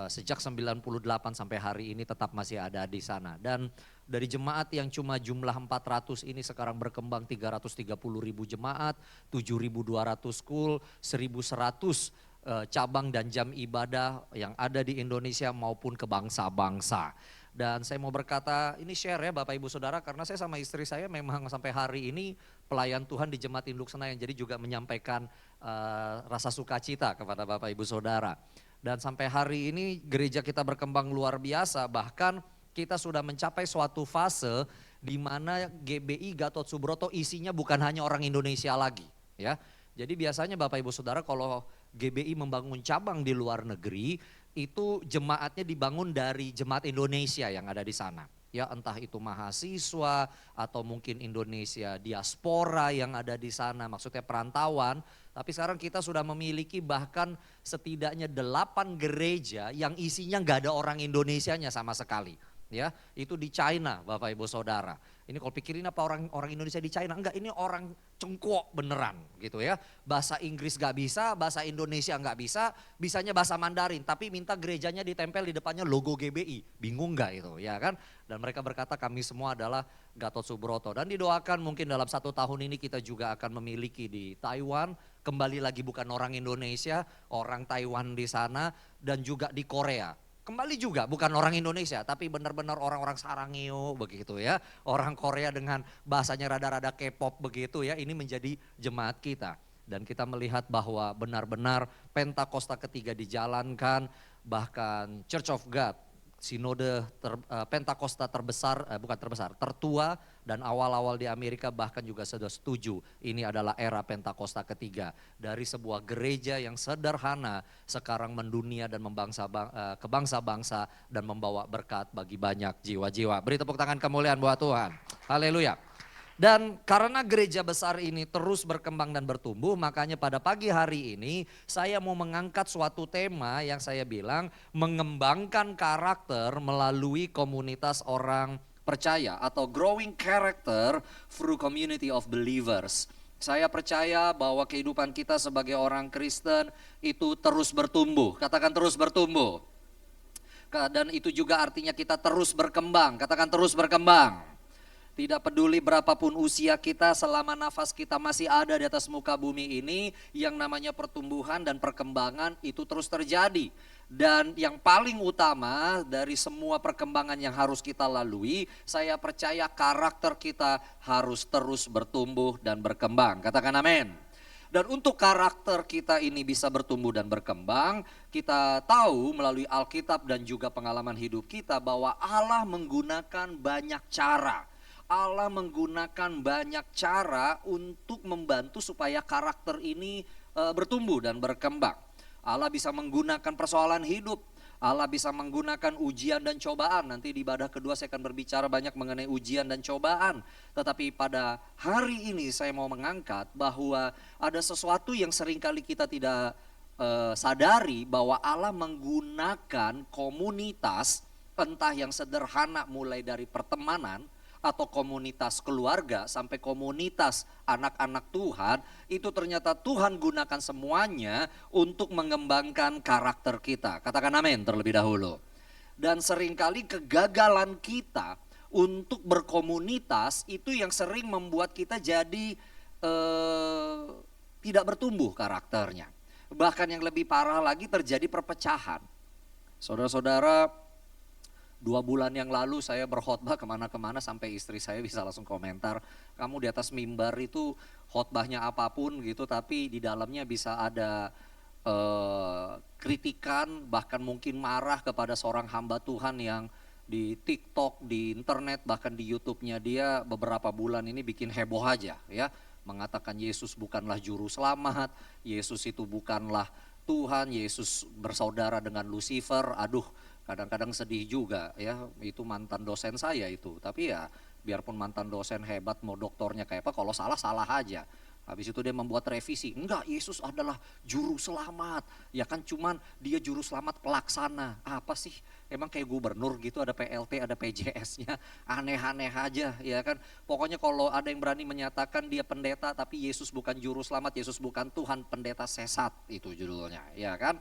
sejak 98 sampai hari ini tetap masih ada di sana. Dan dari jemaat yang cuma jumlah 400 ini sekarang berkembang 330.000 jemaat, 7.200 school, 1.100 cabang dan jam ibadah yang ada di Indonesia maupun ke bangsa-bangsa. Dan saya mau berkata, ini share ya Bapak Ibu Saudara, karena saya sama istri saya memang sampai hari ini pelayan Tuhan di Jemaat Induk Senayan, jadi juga menyampaikan rasa sukacita kepada Bapak Ibu Saudara. Dan sampai hari ini gereja kita berkembang luar biasa, bahkan kita sudah mencapai suatu fase di mana GBI Gatot Subroto isinya bukan hanya orang Indonesia lagi ya. Jadi biasanya Bapak Ibu Saudara kalau GBI membangun cabang di luar negeri, itu jemaatnya dibangun dari jemaat Indonesia yang ada di sana. Ya entah itu mahasiswa atau mungkin Indonesia diaspora yang ada di sana, maksudnya perantauan. Tapi sekarang kita sudah memiliki bahkan setidaknya 8 gereja yang isinya gak ada orang Indonesianya sama sekali. ya, itu di China Bapak Ibu Saudara. Ini kalau pikirin apa orang Indonesia di China, enggak, ini orang cengkok beneran gitu ya. Bahasa Inggris gak bisa, bahasa Indonesia gak bisa, bisanya bahasa Mandarin. Tapi minta gerejanya ditempel di depannya logo GBI, bingung gak itu ya kan. Dan mereka berkata kami semua adalah Gatot Subroto. Dan didoakan mungkin dalam 1 tahun ini kita juga akan memiliki di Taiwan. Kembali lagi bukan orang Indonesia, orang Taiwan di sana dan juga di Korea. Kembali juga bukan orang Indonesia tapi benar-benar orang-orang Sarangeo begitu ya. Orang Korea dengan bahasanya rada-rada K-pop begitu ya, ini menjadi jemaat kita. Dan kita melihat bahwa benar-benar Pentakosta ketiga dijalankan, bahkan Church of God, sinode Pentakosta tertua dan awal-awal di Amerika bahkan juga sudah setuju ini adalah era Pentakosta ketiga. Dari sebuah gereja yang sederhana sekarang mendunia dan ke bangsa-bangsa dan membawa berkat bagi banyak jiwa-jiwa. Beri tepuk tangan kemuliaan buat Tuhan. Haleluya. Dan karena gereja besar ini terus berkembang dan bertumbuh, makanya pada pagi hari ini saya mau mengangkat suatu tema yang saya bilang mengembangkan karakter melalui komunitas orang percaya atau growing character through community of believers. Saya percaya bahwa kehidupan kita sebagai orang Kristen itu terus bertumbuh, katakan terus bertumbuh. Dan itu juga artinya kita terus berkembang, katakan terus berkembang. Tidak peduli berapapun usia kita, selama nafas kita masih ada di atas muka bumi ini, yang namanya pertumbuhan dan perkembangan itu terus terjadi. Dan yang paling utama dari semua perkembangan yang harus kita lalui, saya percaya karakter kita harus terus bertumbuh dan berkembang. Katakan amin. Dan untuk karakter kita ini bisa bertumbuh dan berkembang, kita tahu melalui Alkitab dan juga pengalaman hidup kita bahwa Allah menggunakan banyak cara. Allah menggunakan banyak cara untuk membantu supaya karakter ini bertumbuh dan berkembang. Allah bisa menggunakan persoalan hidup, Allah bisa menggunakan ujian dan cobaan. Nanti di ibadah kedua saya akan berbicara banyak mengenai ujian dan cobaan. Tetapi pada hari ini saya mau mengangkat bahwa ada sesuatu yang seringkali kita tidak sadari, bahwa Allah menggunakan komunitas, entah yang sederhana mulai dari pertemanan, atau komunitas keluarga sampai komunitas anak-anak Tuhan, itu ternyata Tuhan gunakan semuanya untuk mengembangkan karakter kita. Katakan amin terlebih dahulu. Dan seringkali kegagalan kita untuk berkomunitas itu yang sering membuat kita jadi tidak bertumbuh karakternya. Bahkan yang lebih parah lagi terjadi perpecahan. Saudara-saudara, 2 bulan yang lalu saya berkhotbah kemana-kemana sampai istri saya bisa langsung komentar, kamu di atas mimbar itu khotbahnya apapun gitu tapi di dalamnya bisa ada kritikan, bahkan mungkin marah kepada seorang hamba Tuhan yang di TikTok, di internet, bahkan di YouTube-nya dia beberapa bulan ini bikin heboh aja ya. Mengatakan Yesus bukanlah juru selamat, Yesus itu bukanlah Tuhan, Yesus bersaudara dengan Lucifer. Aduh, kadang-kadang sedih juga ya, itu mantan dosen saya itu. Tapi ya biarpun mantan dosen hebat, mau doktornya kayak apa, kalau salah aja. Habis itu dia membuat revisi, enggak, Yesus adalah juru selamat. Ya kan cuman dia juru selamat pelaksana. Apa sih, emang kayak gubernur gitu, ada PLT, ada PJS-nya. Aneh-aneh aja ya kan. Pokoknya kalau ada yang berani menyatakan dia pendeta tapi Yesus bukan juru selamat, Yesus bukan Tuhan, pendeta sesat, itu judulnya ya kan.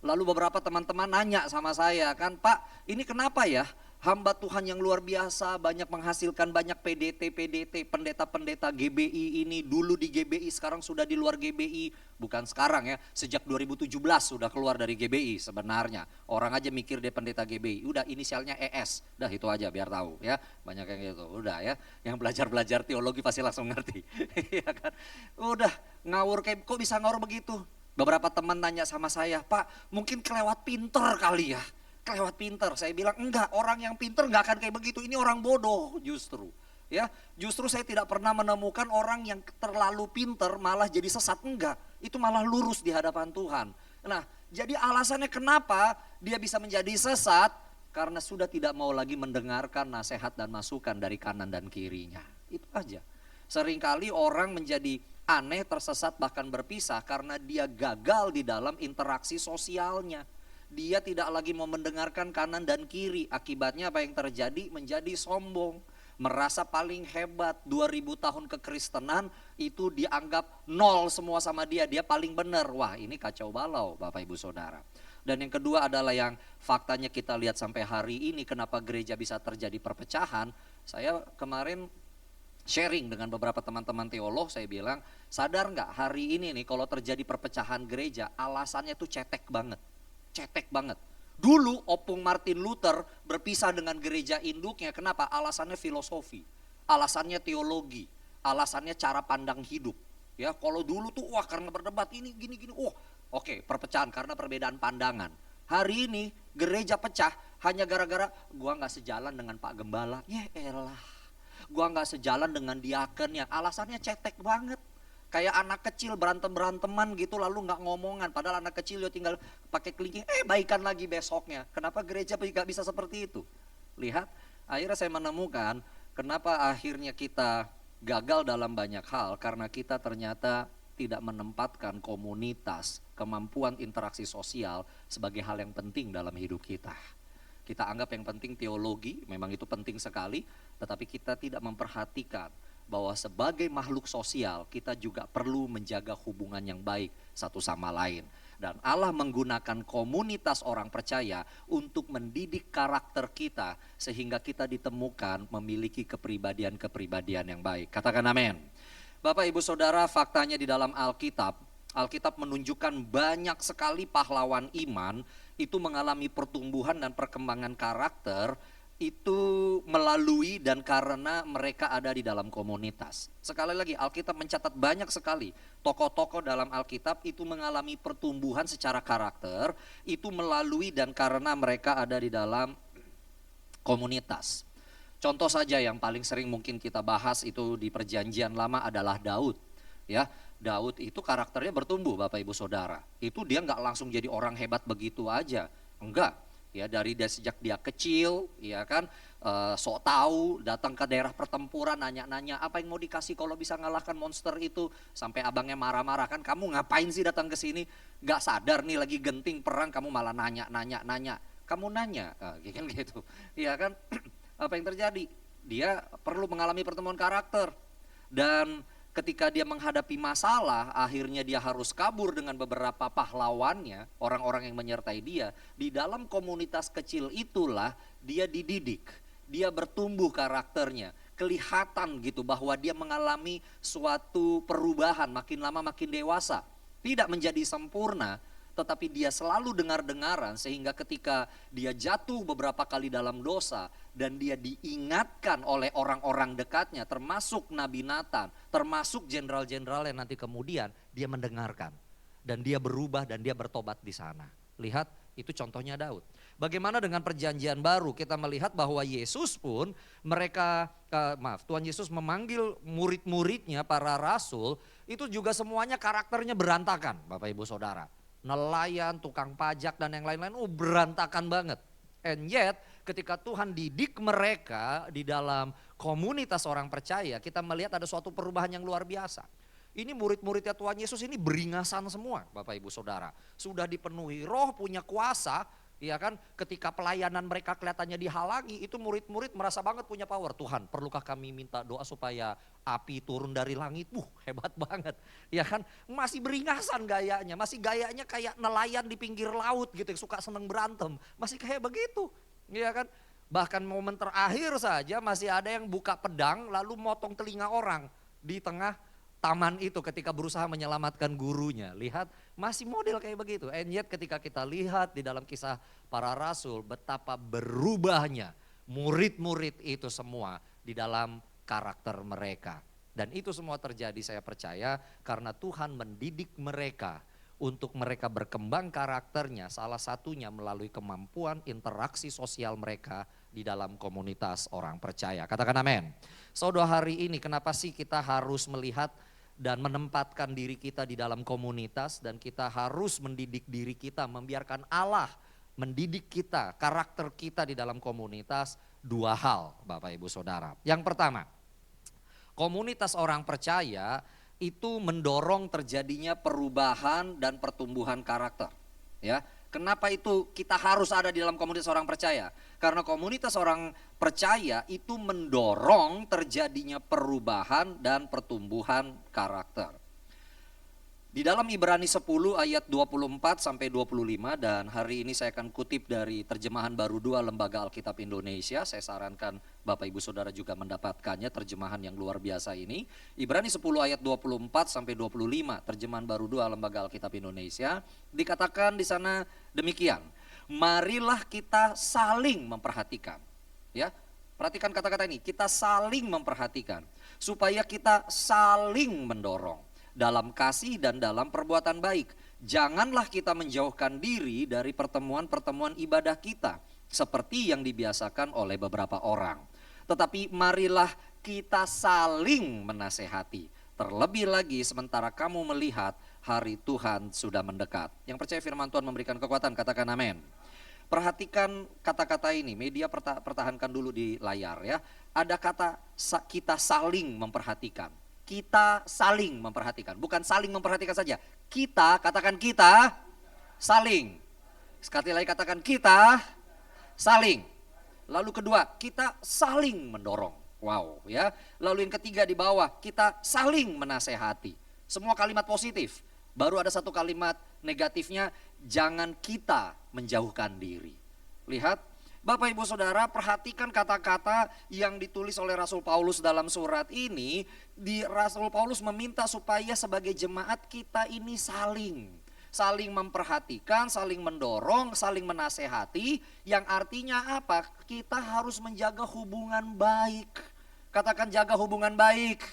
Lalu beberapa teman-teman nanya sama saya kan, Pak ini kenapa ya hamba Tuhan yang luar biasa, banyak menghasilkan banyak PDT, pendeta-pendeta GBI ini, dulu di GBI sekarang sudah di luar GBI. Bukan sekarang ya, sejak 2017 sudah keluar dari GBI sebenarnya. Orang aja mikir dia pendeta GBI, udah inisialnya ES, udah itu aja biar tahu ya. Banyak yang gitu, udah ya. Yang belajar teologi pasti langsung ngerti. Ya kan? Udah ngawur kayak, kok bisa ngawur begitu? Beberapa teman nanya sama saya, Pak mungkin kelewat pinter kali ya. Kelewat pinter, saya bilang enggak, orang yang pinter enggak akan kayak begitu, ini orang bodoh justru. Ya, justru saya tidak pernah menemukan orang yang terlalu pinter malah jadi sesat, enggak. Itu malah lurus di hadapan Tuhan. Nah, jadi alasannya kenapa dia bisa menjadi sesat, karena sudah tidak mau lagi mendengarkan nasihat dan masukan dari kanan dan kirinya. Itu aja. Seringkali orang menjadi aneh, tersesat, bahkan berpisah karena dia gagal di dalam interaksi sosialnya. Dia tidak lagi mau mendengarkan kanan dan kiri. Akibatnya apa yang terjadi? Menjadi sombong. Merasa paling hebat. 2000 tahun kekristenan itu dianggap nol semua sama dia. Dia paling benar. Wah, ini kacau balau Bapak Ibu Saudara. Dan yang kedua adalah yang faktanya kita lihat sampai hari ini kenapa gereja bisa terjadi perpecahan. Saya kemarin sharing dengan beberapa teman-teman teolog, saya bilang, sadar nggak hari ini nih kalau terjadi perpecahan gereja, alasannya tuh cetek banget. Cetek banget. Dulu Opung Martin Luther berpisah dengan gereja induknya, kenapa? Alasannya filosofi, alasannya teologi, alasannya cara pandang hidup. Ya, kalau dulu tuh wah karena berdebat ini gini-gini, oke, perpecahan karena perbedaan pandangan. Hari ini gereja pecah hanya gara-gara gua nggak sejalan dengan Pak Gembala. Ya elah, gua nggak sejalan dengan diaken yang alasannya cetek banget. Kayak anak kecil berantem-beranteman gitu lalu nggak ngomongan. Padahal anak kecil dia tinggal pakai kelingking, baikan lagi besoknya. Kenapa gereja nggak bisa seperti itu? Lihat, akhirnya saya menemukan kenapa akhirnya kita gagal dalam banyak hal. Karena kita ternyata tidak menempatkan komunitas, kemampuan interaksi sosial sebagai hal yang penting dalam hidup kita. Kita anggap yang penting teologi, memang itu penting sekali. Tetapi kita tidak memperhatikan bahwa sebagai makhluk sosial kita juga perlu menjaga hubungan yang baik satu sama lain. Dan Allah menggunakan komunitas orang percaya untuk mendidik karakter kita sehingga kita ditemukan memiliki kepribadian-kepribadian yang baik. Katakan amin. Bapak Ibu Saudara, faktanya di dalam Alkitab menunjukkan banyak sekali pahlawan iman itu mengalami pertumbuhan dan perkembangan karakter itu melalui dan karena mereka ada di dalam komunitas. Sekali lagi Alkitab mencatat banyak sekali tokoh-tokoh dalam Alkitab itu mengalami pertumbuhan secara karakter itu melalui dan karena mereka ada di dalam komunitas. Contoh saja yang paling sering mungkin kita bahas itu di Perjanjian Lama adalah Daud. Ya, Daud itu karakternya bertumbuh Bapak Ibu Saudara. Itu dia nggak langsung jadi orang hebat begitu aja, enggak. Ya dari sejak dia kecil, ya kan, sok tahu, datang ke daerah pertempuran, nanya-nanya apa yang mau dikasih kalau bisa ngalahkan monster itu, sampai abangnya marah-marah kan, kamu ngapain sih datang ke sini, gak sadar nih lagi genting perang, kamu malah nanya, kamu nanya, kan gitu, ya kan, apa yang terjadi? Dia perlu mengalami pertemuan karakter dan ketika dia menghadapi masalah, akhirnya dia harus kabur dengan beberapa pahlawannya, orang-orang yang menyertai dia. Di dalam komunitas kecil itulah dia dididik, dia bertumbuh karakternya. Kelihatan gitu bahwa dia mengalami suatu perubahan, makin lama makin dewasa. Tidak menjadi sempurna, tetapi dia selalu dengar-dengaran sehingga ketika dia jatuh beberapa kali dalam dosa dan dia diingatkan oleh orang-orang dekatnya termasuk Nabi Nathan, termasuk jenderal-jenderal yang nanti kemudian dia mendengarkan dan dia berubah dan dia bertobat di sana. Lihat, itu contohnya Daud. Bagaimana dengan Perjanjian Baru? Kita melihat bahwa Yesus pun Tuhan Yesus memanggil murid-muridnya para rasul itu juga semuanya karakternya berantakan Bapak Ibu Saudara. Nelayan, tukang pajak dan yang lain-lain berantakan banget. And yet ketika Tuhan didik mereka di dalam komunitas orang percaya, kita melihat ada suatu perubahan yang luar biasa. Ini murid-muridnya Tuhan Yesus ini beringasan semua Bapak Ibu Saudara. Sudah dipenuhi roh, punya kuasa. Ya kan, ketika pelayanan mereka kelihatannya dihalangi, itu murid-murid merasa banget punya power. Tuhan, perlukah kami minta doa supaya api turun dari langit? Hebat banget. Ya kan, masih beringasan gayanya, masih gayanya kayak nelayan di pinggir laut gitu, yang suka seneng berantem. Masih kayak begitu, ya kan. Bahkan momen terakhir saja masih ada yang buka pedang lalu motong telinga orang di tengah taman itu ketika berusaha menyelamatkan gurunya. Lihat, masih model kayak begitu. And yet ketika kita lihat di dalam kisah para rasul betapa berubahnya murid-murid itu semua di dalam karakter mereka. Dan itu semua terjadi saya percaya karena Tuhan mendidik mereka untuk mereka berkembang karakternya. Salah satunya melalui kemampuan interaksi sosial mereka di dalam komunitas orang percaya. Katakan amin. Saudara, hari ini kenapa sih kita harus melihat dan menempatkan diri kita di dalam komunitas dan kita harus mendidik diri kita, membiarkan Allah mendidik kita, karakter kita di dalam komunitas? Dua hal Bapak Ibu Saudara. Yang pertama, komunitas orang percaya itu mendorong terjadinya perubahan dan pertumbuhan karakter. Ya, Kenapa itu kita harus ada di dalam komunitas orang percaya? Karena komunitas orang percaya itu mendorong terjadinya perubahan dan pertumbuhan karakter. Di dalam Ibrani 10 ayat 24 sampai 25, dan hari ini saya akan kutip dari terjemahan baru 2 Lembaga Alkitab Indonesia. Saya sarankan Bapak Ibu Saudara juga mendapatkannya, terjemahan yang luar biasa ini. Ibrani 10 ayat 24 sampai 25, terjemahan baru 2 Lembaga Alkitab Indonesia. Dikatakan di sana demikian. Marilah kita saling memperhatikan. Ya, perhatikan kata-kata ini, kita saling memperhatikan supaya kita saling mendorong dalam kasih dan dalam perbuatan baik. Janganlah kita menjauhkan diri dari pertemuan-pertemuan ibadah kita seperti yang dibiasakan oleh beberapa orang. Tetapi marilah kita saling menasehati. Terlebih lagi sementara kamu melihat hari Tuhan sudah mendekat. Yang percaya firman Tuhan memberikan kekuatan, katakan amin. Perhatikan kata-kata ini, media pertahankan dulu di layar ya. Ada kata kita saling memperhatikan. Kita saling memperhatikan, bukan saling memperhatikan saja. Kita, katakan kita, saling. Sekali lagi katakan kita, saling. Lalu kedua, kita saling mendorong. Wow ya. Lalu yang ketiga di bawah, kita saling menasehati. Semua kalimat positif. Baru ada satu kalimat negatifnya, jangan kita menjauhkan diri. Lihat. Bapak Ibu Saudara, perhatikan kata-kata yang ditulis oleh Rasul Paulus dalam surat ini. Rasul Paulus meminta supaya sebagai jemaat kita ini saling memperhatikan, saling mendorong, saling menasehati. Yang artinya apa? Kita harus menjaga hubungan baik. Katakan jaga hubungan baik.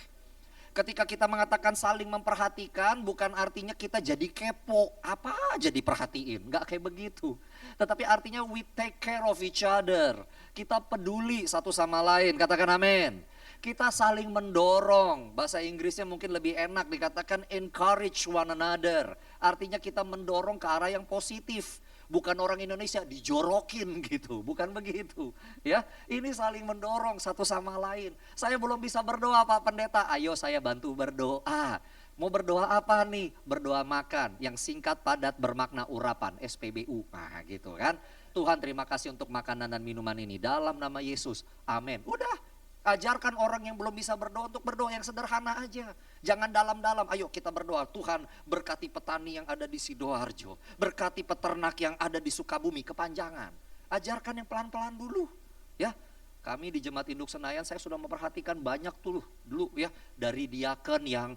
Ketika kita mengatakan saling memperhatikan, bukan artinya kita jadi kepo, apa aja diperhatiin, nggak kayak begitu. Tetapi artinya we take care of each other, kita peduli satu sama lain, katakan amin. Kita saling mendorong, bahasa Inggrisnya mungkin lebih enak dikatakan encourage one another. Artinya kita mendorong ke arah yang positif. Bukan orang Indonesia dijorokin gitu, bukan begitu. Ya, ini saling mendorong satu sama lain. Saya belum bisa berdoa Pak Pendeta, ayo saya bantu berdoa. Mau berdoa apa nih? Berdoa makan, yang singkat padat bermakna urapan, SPBU. Nah gitu kan. Tuhan terima kasih untuk makanan dan minuman ini, dalam nama Yesus, amin. Udah. Ajarkan orang yang belum bisa berdoa untuk berdoa yang sederhana aja. Jangan dalam-dalam, ayo kita berdoa. Tuhan berkati petani yang ada di Sidoarjo. Berkati peternak yang ada di Sukabumi, kepanjangan. Ajarkan yang pelan-pelan dulu. Ya, kami di Jemaat Induk Senayan saya sudah memperhatikan banyak dulu ya. Dari diaken yang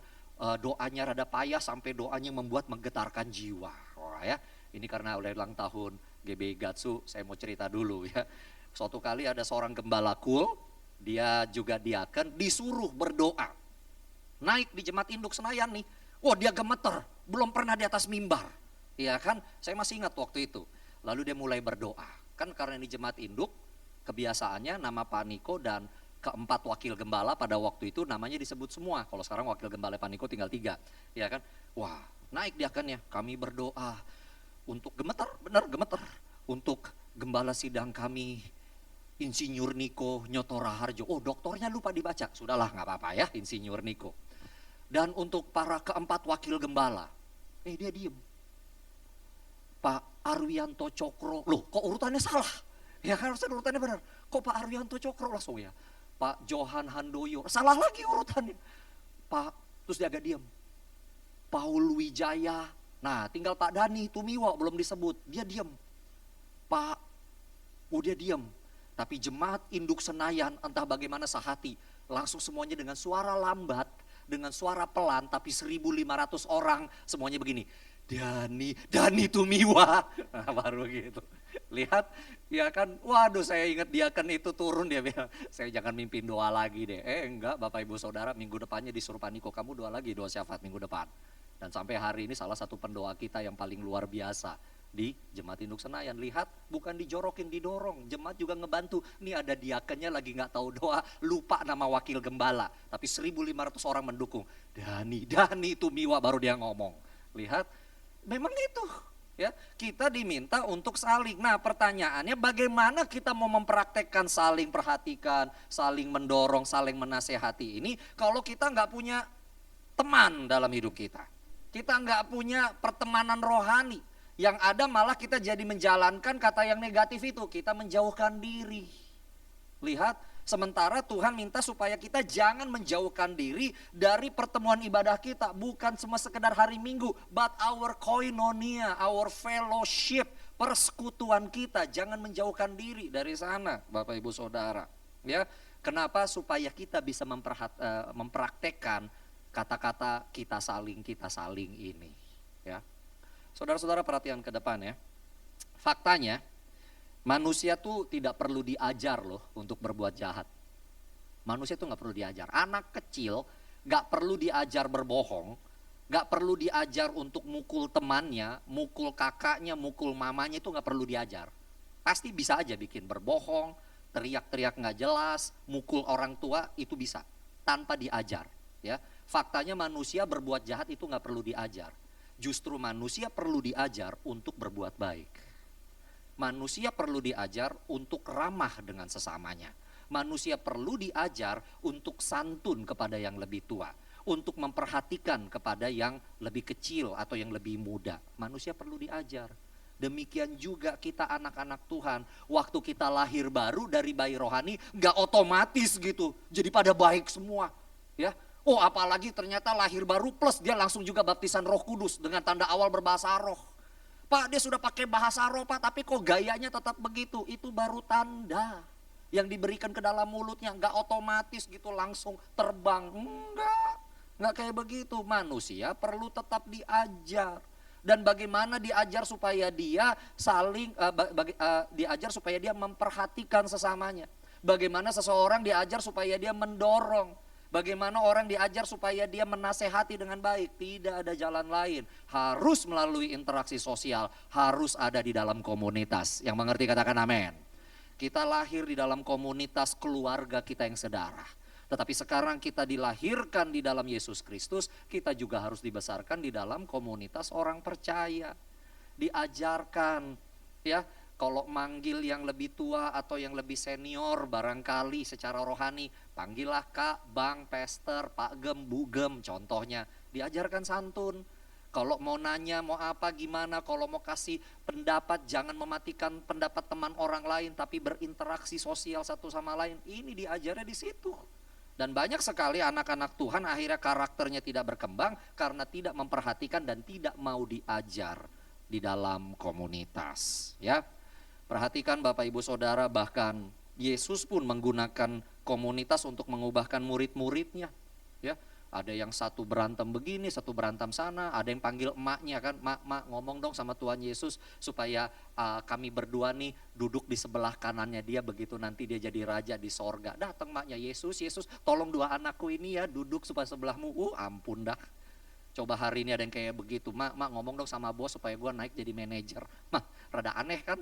doanya rada payah sampai doanya membuat menggetarkan jiwa. Wah ya, ini karena udah ulang tahun GB Gatsu, saya mau cerita dulu ya. Suatu kali ada seorang gembala cool, dia juga diaken, disuruh berdoa. Naik di Jemaat Induk Senayan nih, wah dia gemeter, belum pernah di atas mimbar. Iya kan, saya masih ingat waktu itu. Lalu dia mulai berdoa. Kan karena ini Jemaat Induk, kebiasaannya nama Pak Niko dan keempat wakil gembala pada waktu itu namanya disebut semua. Kalau sekarang wakil gembala Pak Niko tinggal 3. Iya kan, wah naik diakennya, kami berdoa untuk gemeter, benar gemeter. Untuk gembala sidang kami, Insinyur Niko Nyotora Harjo. Oh doktornya lupa dibaca, sudahlah nggak apa-apa ya Insinyur Niko. Dan untuk para keempat wakil gembala, dia diem. Pak Arwianto Cokro, loh kok urutannya salah? Ya kan harusnya urutannya benar. Kok Pak Arwianto Cokro langsung ya? Pak Johan Handoyo, salah lagi urutannya. Terus dia agak diem. Paul Wijaya, nah tinggal Pak Dani Tumiwa belum disebut, dia diem. Dia diem. Tapi Jemaat Induk Senayan entah bagaimana sehati, langsung semuanya dengan suara lambat, dengan suara pelan, tapi 1.500 orang semuanya begini. Dani Tumiwa, nah, baru gitu. Lihat, ya kan, waduh saya ingat dia kan itu turun, dia bilang, saya jangan mimpin doa lagi deh. Enggak Bapak Ibu Saudara, minggu depannya disuruh Pak Niko, kamu doa lagi, doa syafaat minggu depan. Dan sampai hari ini salah satu pendoa kita yang paling luar biasa di Jemaat Induk Senayan. Lihat, bukan dijorokin, didorong. Jemaat juga ngebantu. Ini ada diakennya lagi nggak tahu doa, lupa nama wakil gembala. Tapi 1.500 orang mendukung. Dani Tumiwa baru dia ngomong. Lihat, memang itu. Ya, kita diminta untuk saling. Nah pertanyaannya bagaimana kita mau mempraktekkan saling perhatikan, saling mendorong, saling menasehati ini kalau kita nggak punya teman dalam hidup kita. Kita nggak punya pertemanan rohani Yang ada malah kita jadi menjalankan kata yang negatif itu, kita menjauhkan diri. Lihat, sementara Tuhan minta supaya kita jangan menjauhkan diri dari pertemuan ibadah kita. Bukan cuma sekedar hari Minggu, but our koinonia, our fellowship, persekutuan kita. Jangan menjauhkan diri dari sana, Bapak Ibu Saudara. Ya, kenapa? Supaya kita bisa mempraktekkan kata-kata kita saling ini. Ya, saudara-saudara perhatian ke depan ya. Faktanya, manusia tuh tidak perlu diajar loh untuk berbuat jahat. Manusia tuh gak perlu diajar. Anak kecil gak perlu diajar berbohong. Gak perlu diajar untuk mukul temannya, mukul kakaknya, mukul mamanya, itu gak perlu diajar. Pasti bisa aja bikin berbohong, teriak-teriak gak jelas, mukul orang tua, itu bisa. Tanpa diajar. Ya, faktanya manusia berbuat jahat itu gak perlu diajar. Justru manusia perlu diajar untuk berbuat baik. Manusia perlu diajar untuk ramah dengan sesamanya. Manusia perlu diajar untuk santun kepada yang lebih tua. Untuk memperhatikan kepada yang lebih kecil atau yang lebih muda. Manusia perlu diajar. Demikian juga kita anak-anak Tuhan. Waktu kita lahir baru dari bayi rohani, gak otomatis gitu. Jadi pada baik semua. Ya, oh apalagi ternyata lahir baru plus dia langsung juga baptisan Roh Kudus dengan tanda awal berbahasa roh. Pak, dia sudah pakai bahasa roh Pak, tapi kok gayanya tetap begitu. Itu baru tanda yang diberikan ke dalam mulutnya. Enggak otomatis gitu langsung terbang. Enggak kayak begitu. Manusia perlu tetap diajar. Dan bagaimana diajar supaya dia diajar supaya dia memperhatikan sesamanya. Bagaimana seseorang diajar supaya dia mendorong. Bagaimana orang diajar supaya dia menasehati dengan baik. Tidak ada jalan lain. Harus melalui interaksi sosial. Harus ada di dalam komunitas. Yang mengerti katakan amin. Kita lahir di dalam komunitas keluarga kita yang sedarah. Tetapi sekarang kita dilahirkan di dalam Yesus Kristus. Kita juga harus dibesarkan di dalam komunitas orang percaya. Diajarkan ya. Kalau manggil yang lebih tua atau yang lebih senior barangkali secara rohani, panggillah Kak, Bang, Pastor, Pak Gem, Bu Gem contohnya. Diajarkan santun. Kalau mau nanya mau apa gimana, kalau mau kasih pendapat jangan mematikan pendapat teman orang lain tapi berinteraksi sosial satu sama lain. Ini diajarnya di situ. Dan banyak sekali anak-anak Tuhan akhirnya karakternya tidak berkembang karena tidak memperhatikan dan tidak mau diajar di dalam komunitas, ya. Perhatikan Bapak Ibu Saudara, bahkan Yesus pun menggunakan komunitas untuk mengubahkan murid-muridnya. Ya, ada yang satu berantem begini, satu berantem sana, ada yang panggil emaknya kan, mak ngomong dong sama Tuhan Yesus supaya kami berdua nih duduk di sebelah kanannya dia begitu nanti dia jadi raja di sorga. Datang maknya Yesus tolong dua anakku ini ya duduk supaya sebelahmu. Ampun dah. Coba hari ini ada yang kayak begitu, mak ngomong dong sama bos supaya gue naik jadi manajer. Rada aneh kan?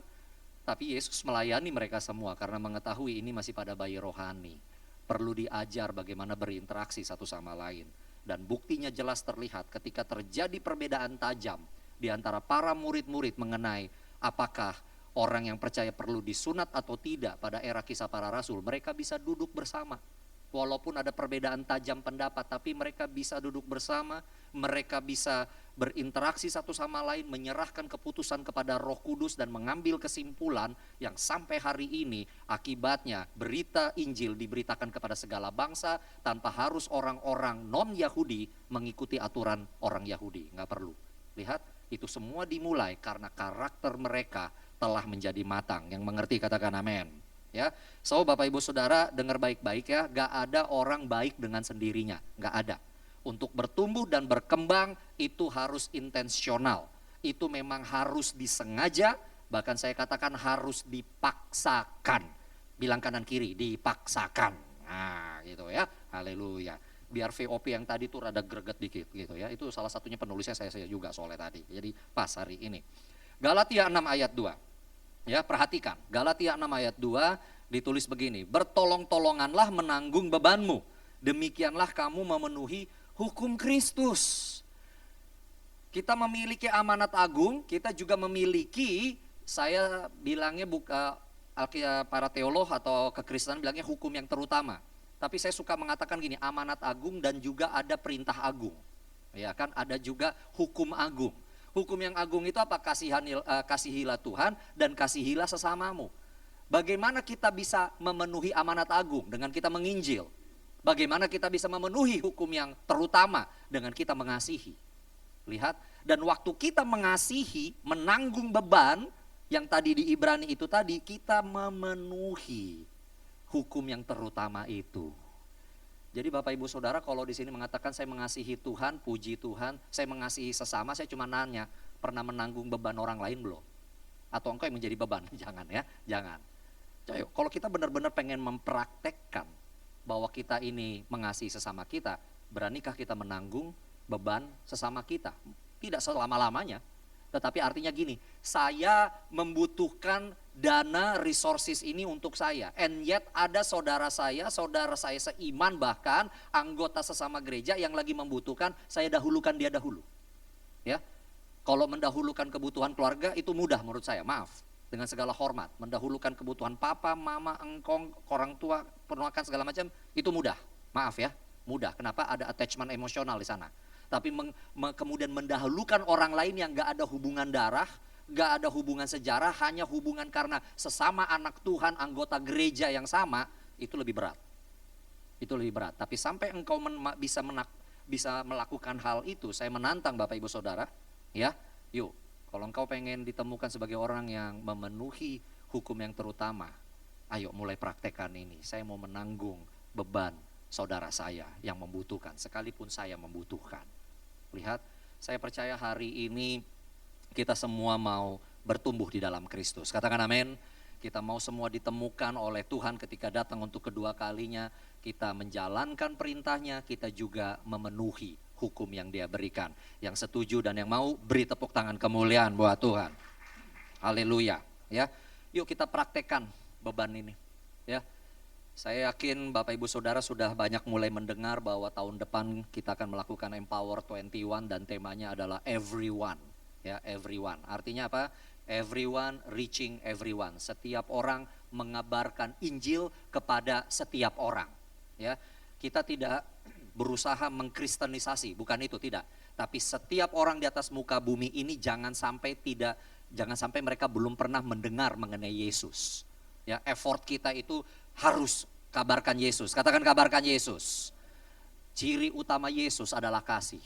Tapi Yesus melayani mereka semua karena mengetahui ini masih pada bayi rohani. Perlu diajar bagaimana berinteraksi satu sama lain. Dan buktinya jelas terlihat ketika terjadi perbedaan tajam di antara para murid-murid mengenai apakah orang yang percaya perlu disunat atau tidak pada era Kisah Para Rasul. Mereka bisa duduk bersama. Walaupun ada perbedaan tajam pendapat, tapi mereka bisa duduk bersama, mereka bisa berinteraksi satu sama lain, menyerahkan keputusan kepada Roh Kudus dan mengambil kesimpulan yang sampai hari ini akibatnya berita Injil diberitakan kepada segala bangsa tanpa harus orang-orang non-Yahudi mengikuti aturan orang Yahudi. Nggak perlu. Lihat, itu semua dimulai karena karakter mereka telah menjadi matang. Yang mengerti katakan amin. Ya, so Bapak Ibu Saudara dengar baik-baik ya, gak ada orang baik dengan sendirinya, gak ada. Untuk bertumbuh dan berkembang itu harus intensional, itu memang harus disengaja, bahkan saya katakan harus dipaksakan. Bilang kanan kiri, dipaksakan. Nah gitu ya, haleluya. Biar VOP yang tadi tuh rada greget dikit gitu ya, itu salah satunya penulisnya saya juga soalnya tadi, jadi pas hari ini. Galatia 6 ayat 2. Ya, perhatikan, Galatia 6 ayat 2 ditulis begini, bertolong-tolonganlah menanggung bebanmu, demikianlah kamu memenuhi hukum Kristus. Kita memiliki amanat agung, kita juga memiliki, saya bilangnya para teolog atau kekristenan bilangnya hukum yang terutama. Tapi saya suka mengatakan gini, amanat agung dan juga ada perintah agung. Ya kan, ada juga hukum agung. Hukum yang agung itu apa? Kasihilah Tuhan dan kasihilah sesamamu. Bagaimana kita bisa memenuhi amanat agung dengan kita menginjil? Bagaimana kita bisa memenuhi hukum yang terutama dengan kita mengasihi? Lihat, dan waktu kita mengasihi, menanggung beban yang tadi di Ibrani itu tadi, kita memenuhi hukum yang terutama itu. Jadi Bapak Ibu Saudara, kalau di sini mengatakan saya mengasihi Tuhan, puji Tuhan, saya mengasihi sesama, saya cuma nanya, pernah menanggung beban orang lain belum? Atau engkau yang menjadi beban? Jangan ya, jangan. Ayo, kalau kita benar-benar pengen mempraktekkan bahwa kita ini mengasihi sesama kita, beranikah kita menanggung beban sesama kita? Tidak selama-lamanya, tetapi artinya gini, saya membutuhkan dana resources ini untuk saya, and yet ada saudara saya seiman, bahkan anggota sesama gereja yang lagi membutuhkan, saya dahulukan dia dahulu. Ya, kalau mendahulukan kebutuhan keluarga itu mudah menurut saya, maaf, dengan segala hormat, mendahulukan kebutuhan papa, mama, engkong, orang tua, penuakan segala macam, itu mudah, maaf ya, mudah. Kenapa? Ada attachment emosional di sana. Tapi kemudian mendahulukan orang lain yang gak ada hubungan darah, gak ada hubungan sejarah, hanya hubungan karena sesama anak Tuhan, anggota gereja yang sama, itu lebih berat. Itu lebih berat. Tapi sampai engkau bisa melakukan hal itu, saya menantang Bapak Ibu Saudara, ya, yuk, kalau engkau pengen ditemukan sebagai orang yang memenuhi hukum yang terutama, ayo mulai praktekkan ini. Saya mau menanggung beban saudara saya yang membutuhkan, sekalipun saya membutuhkan. Lihat, saya percaya hari ini kita semua mau bertumbuh di dalam Kristus. Katakan amin. Kita mau semua ditemukan oleh Tuhan ketika datang untuk kedua kalinya. Kita menjalankan perintahnya, kita juga memenuhi hukum yang dia berikan. Yang setuju dan yang mau, beri tepuk tangan kemuliaan buat Tuhan. Haleluya. Ya, yuk kita praktekkan beban ini. Ya, saya yakin Bapak Ibu Saudara sudah banyak mulai mendengar bahwa tahun depan kita akan melakukan Empower 21 dan temanya adalah everyone. Ya, everyone. Artinya apa? Everyone reaching everyone. Setiap orang mengabarkan Injil kepada setiap orang. Ya, kita tidak berusaha mengkristenisasi, bukan itu, tidak. Tapi setiap orang di atas muka bumi ini jangan sampai mereka belum pernah mendengar mengenai Yesus. Ya, effort kita itu harus kabarkan Yesus. Katakan kabarkan Yesus. Ciri utama Yesus adalah kasih.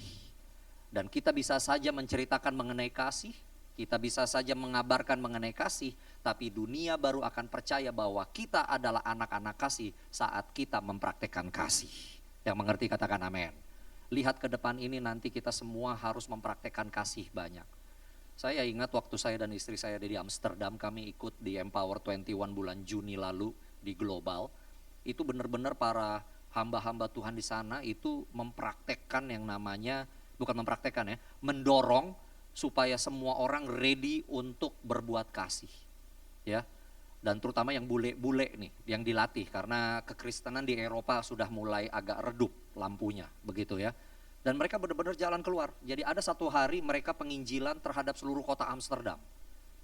Dan kita bisa saja menceritakan mengenai kasih, kita bisa saja mengabarkan mengenai kasih, tapi dunia baru akan percaya bahwa kita adalah anak-anak kasih saat kita mempraktekkan kasih. Yang mengerti katakan amin. Lihat ke depan ini nanti kita semua harus mempraktekkan kasih banyak. Saya ingat waktu saya dan istri saya di Amsterdam, kami ikut di Empower 21 bulan Juni lalu di Global. Itu benar-benar para hamba-hamba Tuhan di sana itu mempraktekkan yang namanya, bukan mempraktekkan ya, mendorong supaya semua orang ready untuk berbuat kasih. Ya. Dan terutama yang bule-bule nih, yang dilatih, karena kekristenan di Eropa sudah mulai agak redup lampunya, begitu ya. Dan mereka benar-benar jalan keluar. Jadi ada satu hari mereka penginjilan terhadap seluruh kota Amsterdam.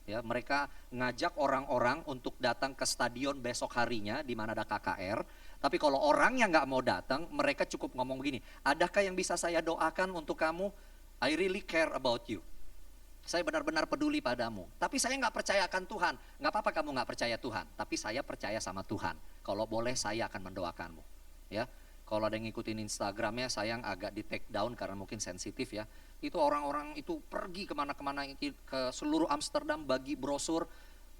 Ya, mereka ngajak orang-orang untuk datang ke stadion besok harinya di mana ada KKR. Tapi kalau orang yang nggak mau datang, mereka cukup ngomong begini, adakah yang bisa saya doakan untuk kamu? I really care about you. Saya benar-benar peduli padamu. Tapi saya nggak percaya akan Tuhan. Nggak apa-apa kamu nggak percaya Tuhan. Tapi saya percaya sama Tuhan. Kalau boleh saya akan mendoakanmu. Ya, kalau ada yang ngikutin Instagramnya, sayang agak di take down karena mungkin sensitif ya. Itu orang-orang itu pergi kemana-kemana ke seluruh Amsterdam bagi brosur.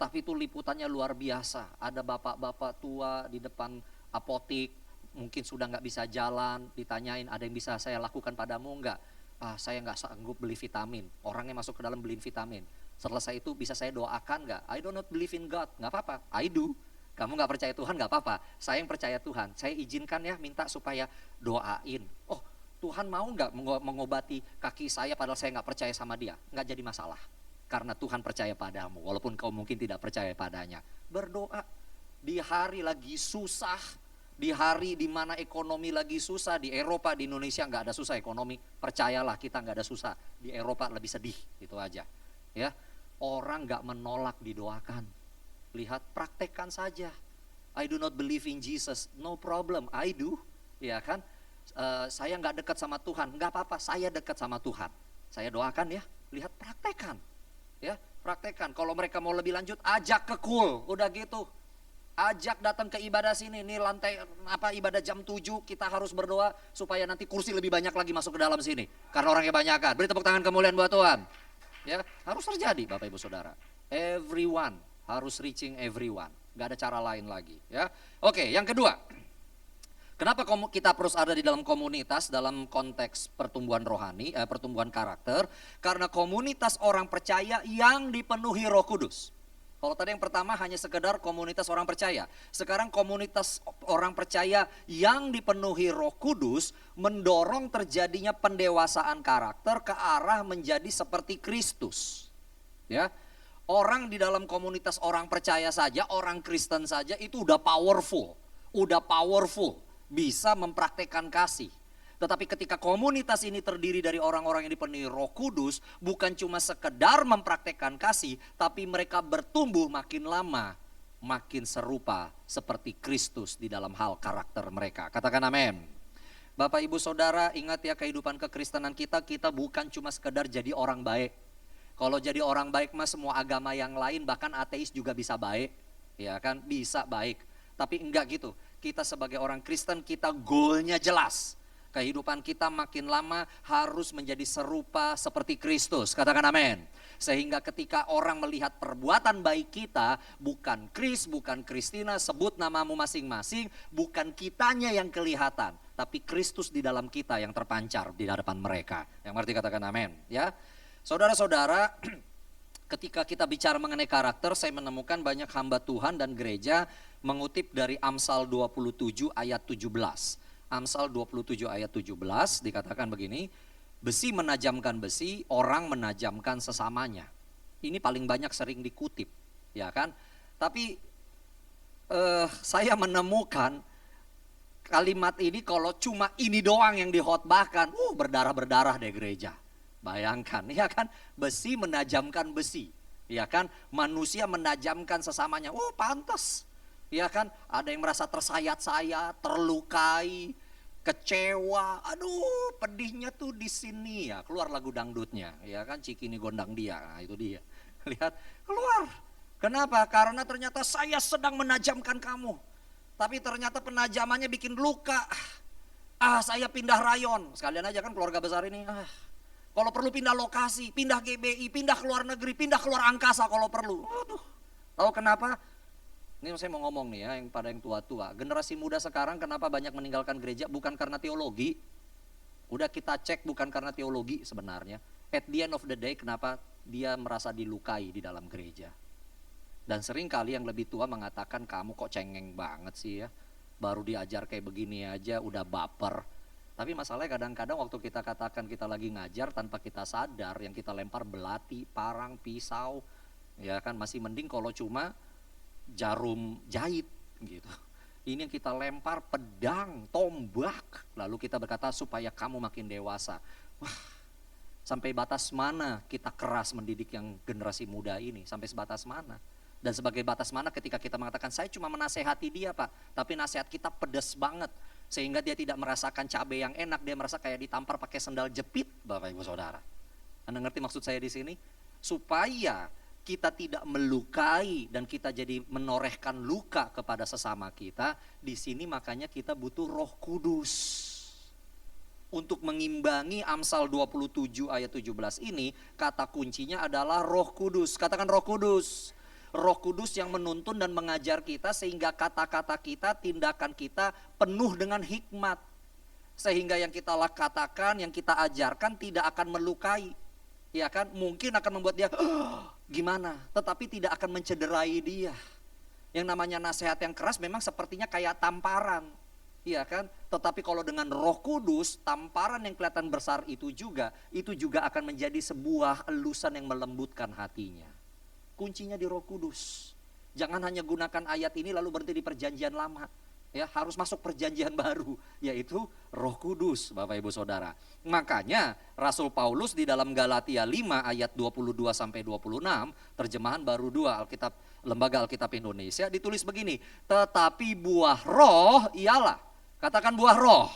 Tapi itu liputannya luar biasa. Ada bapak-bapak tua di depan apotik, mungkin sudah nggak bisa jalan. Ditanyain, ada yang bisa saya lakukan padamu nggak? Saya nggak sanggup beli vitamin. Orangnya masuk ke dalam beliin vitamin. Selesai itu bisa saya doakan nggak? I do not believe in God. Nggak apa-apa, I do. Kamu nggak percaya Tuhan nggak apa-apa. Saya yang percaya Tuhan. Saya izinkan ya, minta supaya doain. Oh, Tuhan mau nggak mengobati kaki saya padahal saya nggak percaya sama dia? Nggak jadi masalah. Karena Tuhan percaya padamu, walaupun kau mungkin tidak percaya padanya. Berdoa di hari lagi susah. Di hari di mana ekonomi lagi susah, di Eropa, di Indonesia nggak ada susah ekonomi. Percayalah kita nggak ada susah. Di Eropa lebih sedih, itu aja. Ya, orang nggak menolak didoakan. Lihat, praktekkan saja. I do not believe in Jesus, no problem, I do. Ya kan, saya nggak dekat sama Tuhan, nggak apa-apa, saya dekat sama Tuhan. Saya doakan ya, lihat praktekan. Ya, praktekan. Kalau mereka mau lebih lanjut, ajak ke cool, udah gitu. Ajak datang ke ibadah sini, nih lantai ibadah jam 7 kita harus berdoa supaya nanti kursi lebih banyak lagi masuk ke dalam sini. Karena orangnya banyakan. Beri tepuk tangan kemuliaan buat Tuhan. Ya, harus terjadi Bapak Ibu Saudara. Everyone harus reaching everyone. Gak ada cara lain lagi, ya. Oke, yang kedua. Kenapa kita terus ada di dalam komunitas dalam konteks pertumbuhan rohani, pertumbuhan karakter? Karena komunitas orang percaya yang dipenuhi Roh Kudus. Kalau tadi yang pertama hanya sekedar komunitas orang percaya. Sekarang komunitas orang percaya yang dipenuhi Roh Kudus mendorong terjadinya pendewasaan karakter ke arah menjadi seperti Kristus. Ya. Orang di dalam komunitas orang percaya saja, orang Kristen saja itu udah powerful. Bisa mempraktekkan kasih. Tetapi ketika komunitas ini terdiri dari orang-orang yang dipenuhi Roh Kudus, bukan cuma sekedar mempraktekkan kasih, tapi mereka bertumbuh makin lama, makin serupa seperti Kristus di dalam hal karakter mereka. Katakan amin. Bapak Ibu Saudara, ingat ya kehidupan kekristenan kita bukan cuma sekedar jadi orang baik. Kalau jadi orang baik mah semua agama yang lain, bahkan ateis juga bisa baik. Ya kan, bisa baik. Tapi enggak gitu. Kita sebagai orang Kristen, kita goalnya jelas. Kehidupan kita makin lama harus menjadi serupa seperti Kristus. Katakan amin. Sehingga ketika orang melihat perbuatan baik kita, bukan Kris, bukan Kristina, sebut namamu masing-masing, bukan kitanya yang kelihatan, tapi Kristus di dalam kita yang terpancar di hadapan mereka. Yang arti katakan amin, ya. Saudara-saudara, ketika kita bicara mengenai karakter, saya menemukan banyak hamba Tuhan dan gereja mengutip dari Amsal 27 ayat 17. Amsal 27 ayat 17 dikatakan begini, besi menajamkan besi, orang menajamkan sesamanya. Ini paling banyak sering dikutip, ya kan? Tapi saya menemukan kalimat ini kalau cuma ini doang yang dihotbahkan, berdarah-berdarah deh gereja. Bayangkan, ya kan? Besi menajamkan besi, ya kan? Manusia menajamkan sesamanya, pantas. Ya kan, ada yang merasa tersayat-sayat, terlukai, kecewa. Aduh, pedihnya tuh di sini ya. Keluar lagu dangdutnya, ya kan, Cikini Gondang Dia. Nah, itu dia. Lihat, keluar. Kenapa? Karena ternyata saya sedang menajamkan kamu. Tapi ternyata penajamannya bikin luka. Saya pindah rayon. Sekalian aja kan keluarga besar ini. Kalau perlu pindah lokasi, pindah GBI, pindah ke luar negeri, pindah keluar angkasa kalau perlu. Aduh, tahu kenapa? Ini saya mau ngomong nih ya, yang pada yang tua-tua. Generasi muda sekarang kenapa banyak meninggalkan gereja? Bukan karena teologi. Udah kita cek bukan karena teologi sebenarnya. At the end of the day kenapa dia merasa dilukai di dalam gereja. Dan sering kali yang lebih tua mengatakan kamu kok cengeng banget sih ya. Baru diajar kayak begini aja udah baper. Tapi masalahnya kadang-kadang waktu kita katakan kita lagi ngajar tanpa kita sadar. Yang kita lempar belati, parang, pisau. Ya kan masih mending kalau cuma jarum jahit gitu. Ini yang kita lempar pedang, tombak. Lalu kita berkata supaya kamu makin dewasa. Sampai batas mana kita keras mendidik yang generasi muda ini? Sampai sebatas mana? Dan sebagai batas mana ketika kita mengatakan saya cuma menasehati dia Pak. Tapi nasihat kita pedas banget. Sehingga dia tidak merasakan cabai yang enak. Dia merasa kayak ditampar pakai sendal jepit Bapak Ibu Saudara. Anda ngerti maksud saya di sini? Supaya kita tidak melukai dan kita jadi menorehkan luka kepada sesama kita, di sini makanya kita butuh Roh Kudus. Untuk mengimbangi Amsal 27 ayat 17 ini, kata kuncinya adalah Roh Kudus. Katakan Roh Kudus. Roh Kudus yang menuntun dan mengajar kita sehingga kata-kata kita, tindakan kita penuh dengan hikmat. Sehingga yang kita katakan, yang kita ajarkan tidak akan melukai. Ya kan, mungkin akan membuat dia gimana, tetapi tidak akan mencederai dia. Yang namanya nasihat yang keras memang sepertinya kayak tamparan, ya kan? Tetapi kalau dengan Roh Kudus, tamparan yang kelihatan besar itu juga akan menjadi sebuah elusan yang melembutkan hatinya. Kuncinya di Roh Kudus. Jangan hanya gunakan ayat ini lalu berhenti di perjanjian lama. Ya, harus masuk perjanjian baru, yaitu Roh Kudus, Bapak Ibu Saudara. Makanya Rasul Paulus di dalam Galatia 5 ayat 22 sampai 26, terjemahan baru 2 Alkitab Lembaga Alkitab Indonesia ditulis begini, tetapi buah roh ialah, katakan buah roh.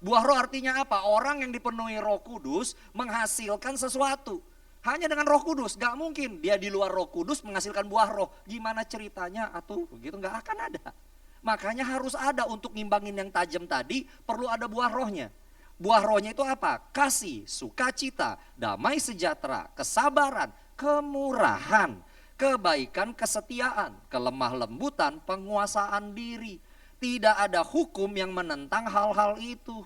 Buah roh artinya apa? Orang yang dipenuhi Roh Kudus menghasilkan sesuatu. Hanya dengan Roh Kudus, gak mungkin dia di luar Roh Kudus menghasilkan buah roh. Gimana ceritanya atau begitu, gak akan ada. Makanya harus ada untuk ngimbangin yang tajam tadi, perlu ada buah rohnya. Buah rohnya itu apa? Kasih, sukacita, damai sejahtera, kesabaran, kemurahan, kebaikan, kesetiaan, kelemah lembutan, penguasaan diri. Tidak ada hukum yang menentang hal-hal itu.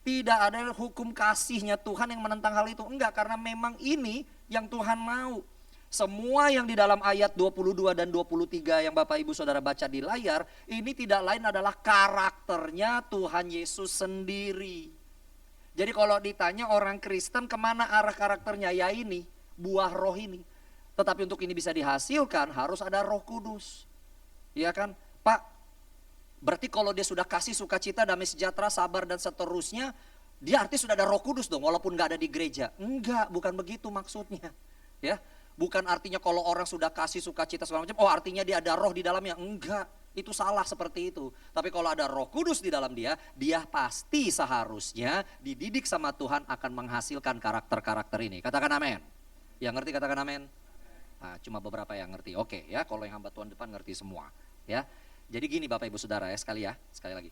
Tidak ada hukum kasihnya Tuhan yang menentang hal itu. Enggak, karena memang ini yang Tuhan mau. Semua yang di dalam ayat 22 dan 23 yang Bapak Ibu Saudara baca di layar, ini tidak lain adalah karakternya Tuhan Yesus sendiri. Jadi kalau ditanya orang Kristen kemana arah karakternya, ya ini, buah roh ini. Tetapi untuk ini bisa dihasilkan harus ada Roh Kudus. Iya kan? Pak, berarti kalau dia sudah kasih sukacita, damai sejahtera, sabar dan seterusnya, dia arti sudah ada Roh Kudus dong walaupun gak ada di gereja. Enggak, bukan begitu maksudnya. Ya, bukan artinya kalau orang sudah kasih sukacita segala macam, oh artinya dia ada roh di dalamnya. Enggak, itu salah seperti itu. Tapi kalau ada Roh Kudus di dalam dia pasti seharusnya dididik sama Tuhan akan menghasilkan karakter-karakter ini. Katakan amin. Yang ngerti katakan amin. Nah, cuma beberapa yang ngerti. Oke ya, kalau yang hamba Tuhan depan ngerti semua. Ya, jadi gini Bapak Ibu Saudara ya, sekali lagi.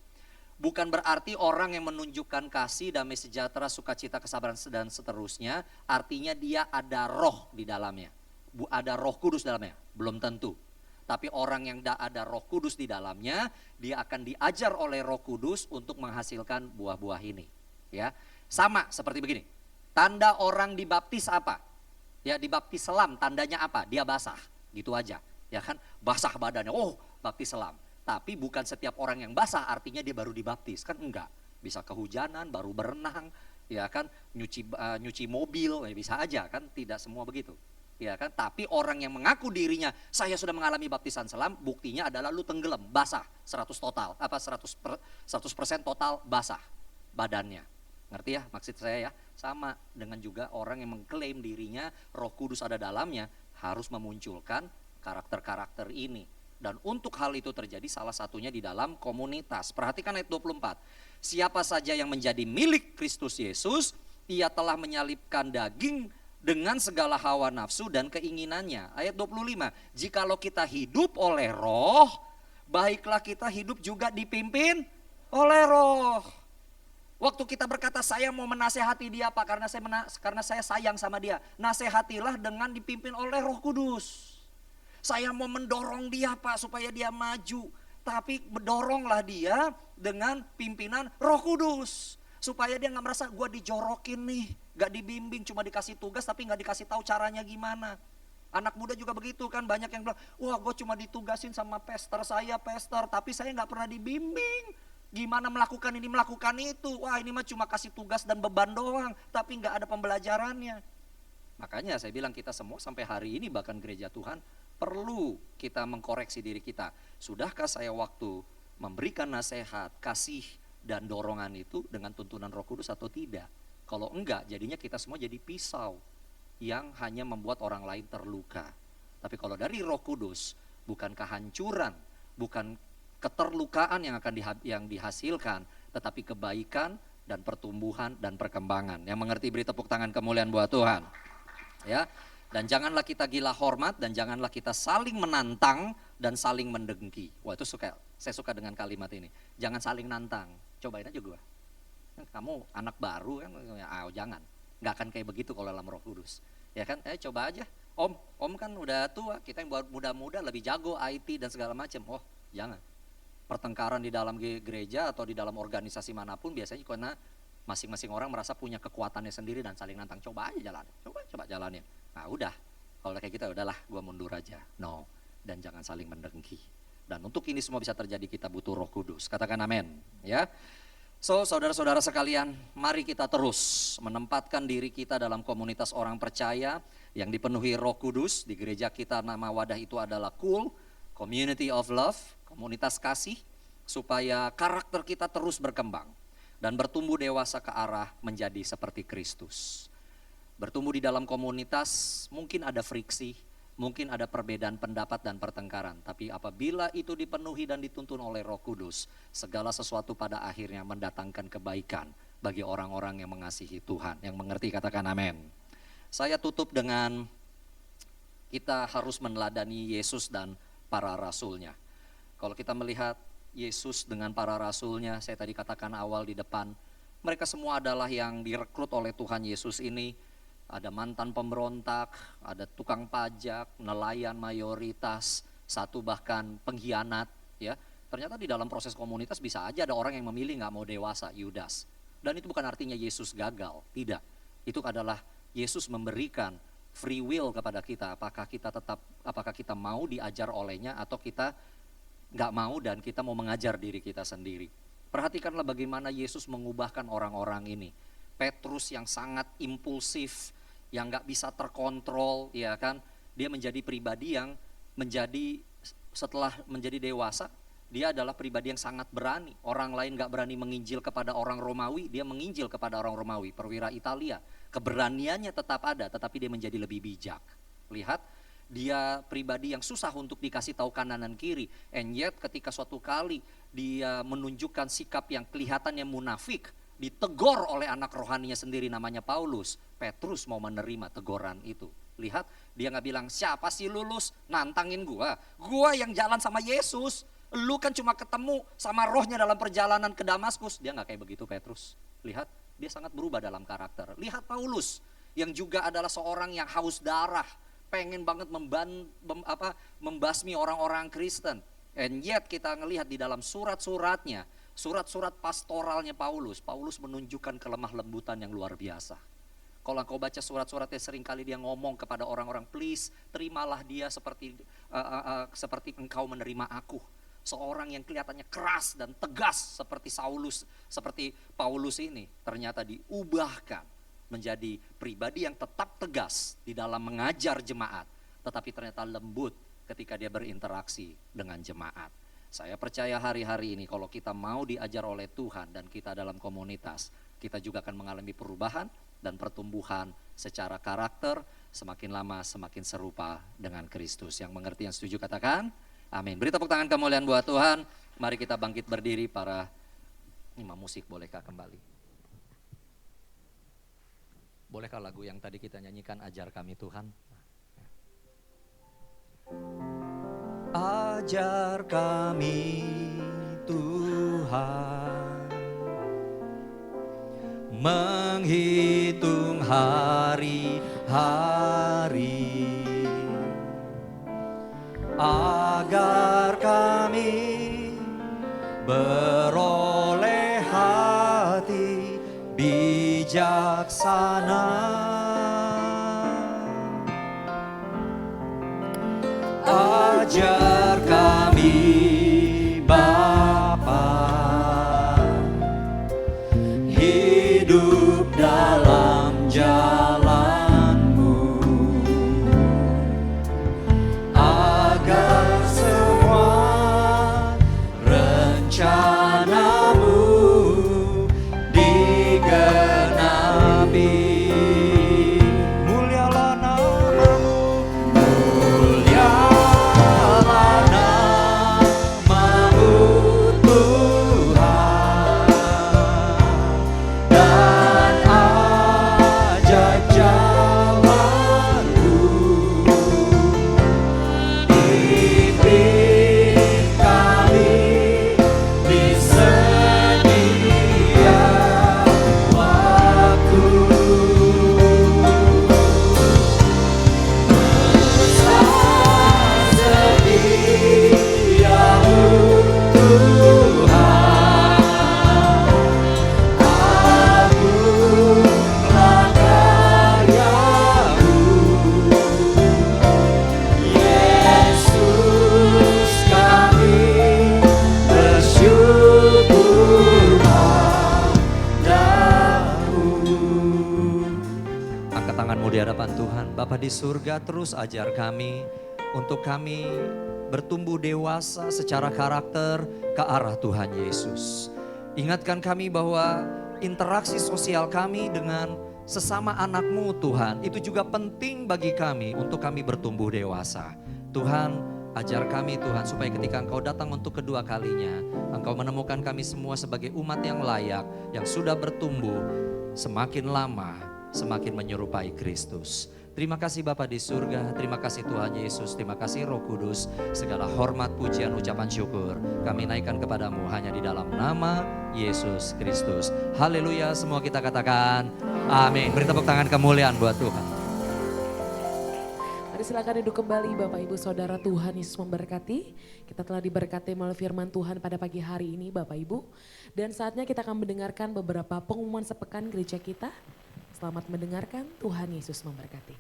Bukan berarti orang yang menunjukkan kasih, damai sejahtera, sukacita, kesabaran dan seterusnya, artinya dia ada roh di dalamnya. Ada Roh Kudus dalamnya, belum tentu. Tapi orang yang ada Roh Kudus di dalamnya, dia akan diajar oleh Roh Kudus untuk menghasilkan buah-buah ini. Ya, sama seperti begini. Tanda orang dibaptis apa? Ya, dibaptis selam, tandanya apa? Dia basah, gitu aja. Ya kan, basah badannya, oh baptis selam. Tapi bukan setiap orang yang basah artinya dia baru dibaptis, kan enggak. Bisa kehujanan, baru berenang, ya kan, nyuci mobil, ya bisa aja kan, tidak semua begitu. Ya kan, tapi orang yang mengaku dirinya, saya sudah mengalami baptisan selam, buktinya adalah lu tenggelam, basah, 100% total basah badannya. Ngerti ya maksud saya ya? Sama dengan juga orang yang mengklaim dirinya Roh Kudus ada dalamnya, harus memunculkan karakter-karakter ini. Dan untuk hal itu terjadi salah satunya di dalam komunitas. Perhatikan ayat 24. Siapa saja yang menjadi milik Kristus Yesus, ia telah menyalibkan daging dengan segala hawa nafsu dan keinginannya. Ayat 25. Jikalau kita hidup oleh roh, baiklah kita hidup juga dipimpin oleh roh. Waktu kita berkata saya mau menasehati dia Pak karena saya sayang sama dia. Nasehatilah dengan dipimpin oleh Roh Kudus. Saya mau mendorong dia Pak supaya dia maju. Tapi doronglah dia dengan pimpinan Roh Kudus. Supaya dia gak merasa gue dijorokin nih. Gak dibimbing, cuma dikasih tugas tapi gak dikasih tahu caranya gimana. Anak muda juga begitu kan, banyak yang bilang, wah gue cuma ditugasin sama pastor saya, tapi saya gak pernah dibimbing. Gimana melakukan ini, melakukan itu. Wah ini mah cuma kasih tugas dan beban doang, tapi gak ada pembelajarannya. Makanya saya bilang kita semua sampai hari ini bahkan gereja Tuhan perlu kita mengkoreksi diri kita. Sudahkah saya waktu memberikan nasihat, kasih dan dorongan itu dengan tuntunan Roh Kudus atau tidak? Kalau enggak jadinya kita semua jadi pisau yang hanya membuat orang lain terluka. Tapi kalau dari Roh Kudus bukan kehancuran, bukan keterlukaan yang akan dihasilkan, tetapi kebaikan dan pertumbuhan dan perkembangan. Yang mengerti beri tepuk tangan kemuliaan buat Tuhan. Ya, dan janganlah kita gila hormat dan janganlah kita saling menantang dan saling mendengki. Wah itu saya suka dengan kalimat ini. Jangan saling nantang. Cobain aja gue. Kamu anak baru kan, jangan. Nggak akan kayak begitu kalau dalam Roh Kudus. Ya kan, coba aja. Om kan udah tua, kita yang buat muda-muda lebih jago IT dan segala macam. Oh jangan. Pertengkaran di dalam gereja atau di dalam organisasi manapun biasanya karena masing-masing orang merasa punya kekuatannya sendiri dan saling nantang. Coba aja jalan, coba jalanin. Nah udah, kalau kayak gitu udahlah gue mundur aja. No, dan jangan saling mendengki. Dan untuk ini semua bisa terjadi kita butuh Roh Kudus. Katakan amin ya. So saudara-saudara sekalian, mari kita terus menempatkan diri kita dalam komunitas orang percaya yang dipenuhi Roh Kudus. Di gereja kita nama wadah itu adalah Cool, Community of Love, komunitas kasih, supaya karakter kita terus berkembang dan bertumbuh dewasa ke arah menjadi seperti Kristus. Bertumbuh di dalam komunitas mungkin ada friksi, mungkin ada perbedaan pendapat dan pertengkaran. Tapi apabila itu dipenuhi dan dituntun oleh Roh Kudus, segala sesuatu pada akhirnya mendatangkan kebaikan bagi orang-orang yang mengasihi Tuhan. Yang mengerti katakan amin. Saya tutup dengan kita harus meneladani Yesus dan para rasulnya. Kalau kita melihat Yesus dengan para rasulnya, saya tadi katakan awal di depan, mereka semua adalah yang direkrut oleh Tuhan Yesus ini. Ada mantan pemberontak, ada tukang pajak, nelayan mayoritas, satu bahkan pengkhianat. Ya, ternyata di dalam proses komunitas bisa aja ada orang yang memilih nggak mau dewasa, Yudas. Dan itu bukan artinya Yesus gagal, tidak. Itu adalah Yesus memberikan free will kepada kita. Apakah kita mau diajar olehnya atau kita nggak mau dan kita mau mengajar diri kita sendiri. Perhatikanlah bagaimana Yesus mengubahkan orang-orang ini. Petrus yang sangat impulsif, yang nggak bisa terkontrol, ya kan? Dia menjadi pribadi yang setelah menjadi dewasa, dia adalah pribadi yang sangat berani. Orang lain nggak berani menginjil kepada orang Romawi, dia menginjil kepada orang Romawi, perwira Italia. Keberaniannya tetap ada, tetapi dia menjadi lebih bijak. Lihat, dia pribadi yang susah untuk dikasih tahu kanan dan kiri. And yet ketika suatu kali dia menunjukkan sikap yang kelihatannya munafik, ditegor oleh anak rohaninya sendiri namanya Paulus. Petrus mau menerima teguran itu. Lihat, dia nggak bilang, siapa sih lulus nantangin gua yang jalan sama Yesus. Lu kan cuma ketemu sama rohnya dalam perjalanan ke Damaskus. Dia nggak kayak begitu Petrus. Lihat, dia sangat berubah dalam karakter. Lihat Paulus yang juga adalah seorang yang haus darah, pengen banget membasmi orang-orang Kristen. And yet kita ngelihat di dalam surat-suratnya, surat-surat pastoralnya Paulus menunjukkan kelemah lembutan yang luar biasa. Kalau engkau baca surat-suratnya, seringkali dia ngomong kepada orang-orang, please terimalah dia seperti engkau menerima aku. Seorang yang kelihatannya keras dan tegas seperti Paulus ini ternyata diubahkan menjadi pribadi yang tetap tegas di dalam mengajar jemaat, tetapi ternyata lembut ketika dia berinteraksi dengan jemaat. Saya percaya hari-hari ini kalau kita mau diajar oleh Tuhan dan kita dalam komunitas, kita juga akan mengalami perubahan dan pertumbuhan secara karakter, semakin lama semakin serupa dengan Kristus. Yang mengerti, yang setuju katakan amin. Beri tepuk tangan kemuliaan buat Tuhan. Mari kita bangkit berdiri, para imam musik bolehkah kembali? Bolehkah lagu yang tadi kita nyanyikan, Ajar Kami Tuhan? Ajar kami Tuhan, menghitung hari-hari, agar kami beroleh hati bijaksana. Ajar kami Bapa, hidup dalam jalan-Mu, agar semua rencana-Mu digenapi. Mulialah nama-Mu, mulialah nama-Mu Tuhan, dan ajaib jalan-Mu, pimpin kami di setiap waktu. Besar setiamu Tuhan, agunglah karya-Mu. Yesus, kami bersyukur padamu. Angkat tanganmu di hadapan Tuhan. Bapa di surga, terus ajar kami untuk kami bertumbuh dewasa secara karakter ke arah Tuhan Yesus. Ingatkan kami bahwa interaksi sosial kami dengan sesama anak-Mu Tuhan, itu juga penting bagi kami untuk kami bertumbuh dewasa. Tuhan, ajar kami Tuhan supaya ketika Engkau datang untuk kedua kalinya, Engkau menemukan kami semua sebagai umat yang layak, yang sudah bertumbuh semakin lama semakin menyerupai Kristus. Terima kasih Bapa di surga, terima kasih Tuhan Yesus, terima kasih Roh Kudus. Segala hormat, pujian, ucapan syukur kami naikkan kepadamu hanya di dalam nama Yesus Kristus. Haleluya, semua kita katakan amin. Beri tepuk tangan kemuliaan buat Tuhan. Mari silakan duduk kembali Bapak Ibu Saudara, Tuhan Yesus memberkati. Kita telah diberkati melalui firman Tuhan pada pagi hari ini Bapak Ibu. Dan saatnya kita akan mendengarkan beberapa pengumuman sepekan gereja kita. Selamat mendengarkan, Tuhan Yesus memberkati.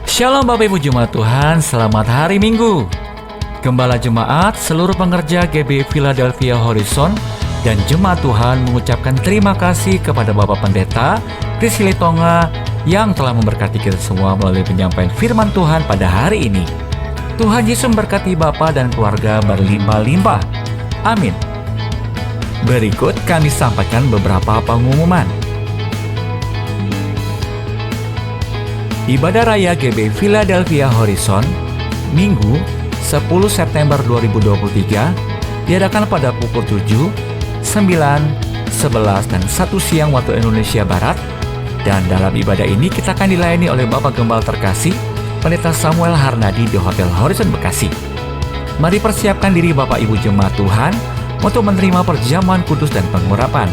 Shalom Bapak Ibu Jemaat Tuhan, selamat hari Minggu. Gembala Jemaat, seluruh pengerja GB Philadelphia Horizon, dan Jemaat Tuhan mengucapkan terima kasih kepada Bapak Pendeta Priscilla Tonga yang telah memberkati kita semua melalui penyampaian firman Tuhan pada hari ini. Tuhan Yesus memberkati Bapak dan keluarga berlimpah-limpah. Amin. Berikut kami sampaikan beberapa pengumuman. Ibadah Raya GB Philadelphia Horizon, Minggu 10 September 2023, diadakan pada pukul 7, 9, 11, dan 1 siang waktu Indonesia Barat. Dan dalam ibadah ini kita akan dilayani oleh Bapak Gembala terkasih, Pendeta Samuel Harnadi di Hotel Horizon Bekasi. Mari persiapkan diri Bapak Ibu Jemaat Tuhan untuk menerima perjamuan kudus dan pengurapan.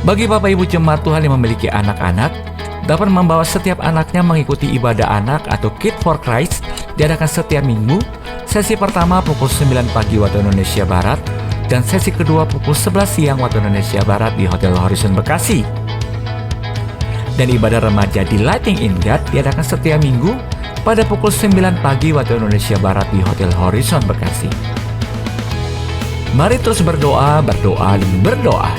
Bagi Bapak Ibu Jemaat Tuhan yang memiliki anak-anak, dapat membawa setiap anaknya mengikuti ibadah anak atau Kid for Christ, diadakan setiap minggu. Sesi pertama pukul 9 pagi waktu Indonesia Barat dan sesi kedua pukul 11 siang waktu Indonesia Barat di Hotel Horizon Bekasi. Dan ibadah remaja di Lighting in God diadakan setiap minggu pada pukul 9 pagi waktu Indonesia Barat di Hotel Horizon Bekasi. Mari terus berdoa, dan berdoa.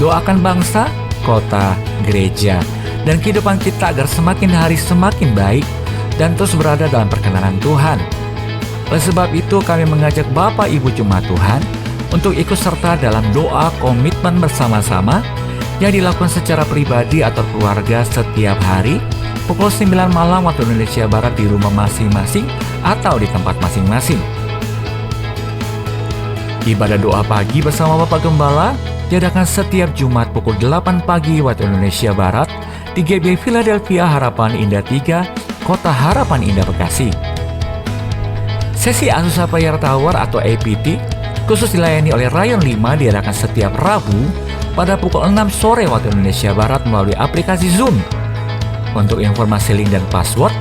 Doakan bangsa, kota, gereja, dan kehidupan kita agar semakin hari semakin baik dan terus berada dalam perkenanan Tuhan. Oleh sebab itu kami mengajak Bapak Ibu Jemaat Tuhan untuk ikut serta dalam doa komitmen bersama-sama yang dilakukan secara pribadi atau keluarga setiap hari pukul 9 malam waktu Indonesia Barat di rumah masing-masing atau di tempat masing-masing. Ibadah doa pagi bersama Bapak Gembala diadakan setiap Jumat pukul 8 pagi waktu Indonesia Barat di GB Philadelphia Harapan Indah 3, Kota Harapan Indah Bekasi. Sesi Azusa Prayer Tower atau APT khusus dilayani oleh Rayon 5 diadakan setiap Rabu pada pukul 6 sore waktu Indonesia Barat melalui aplikasi Zoom. Untuk informasi link dan password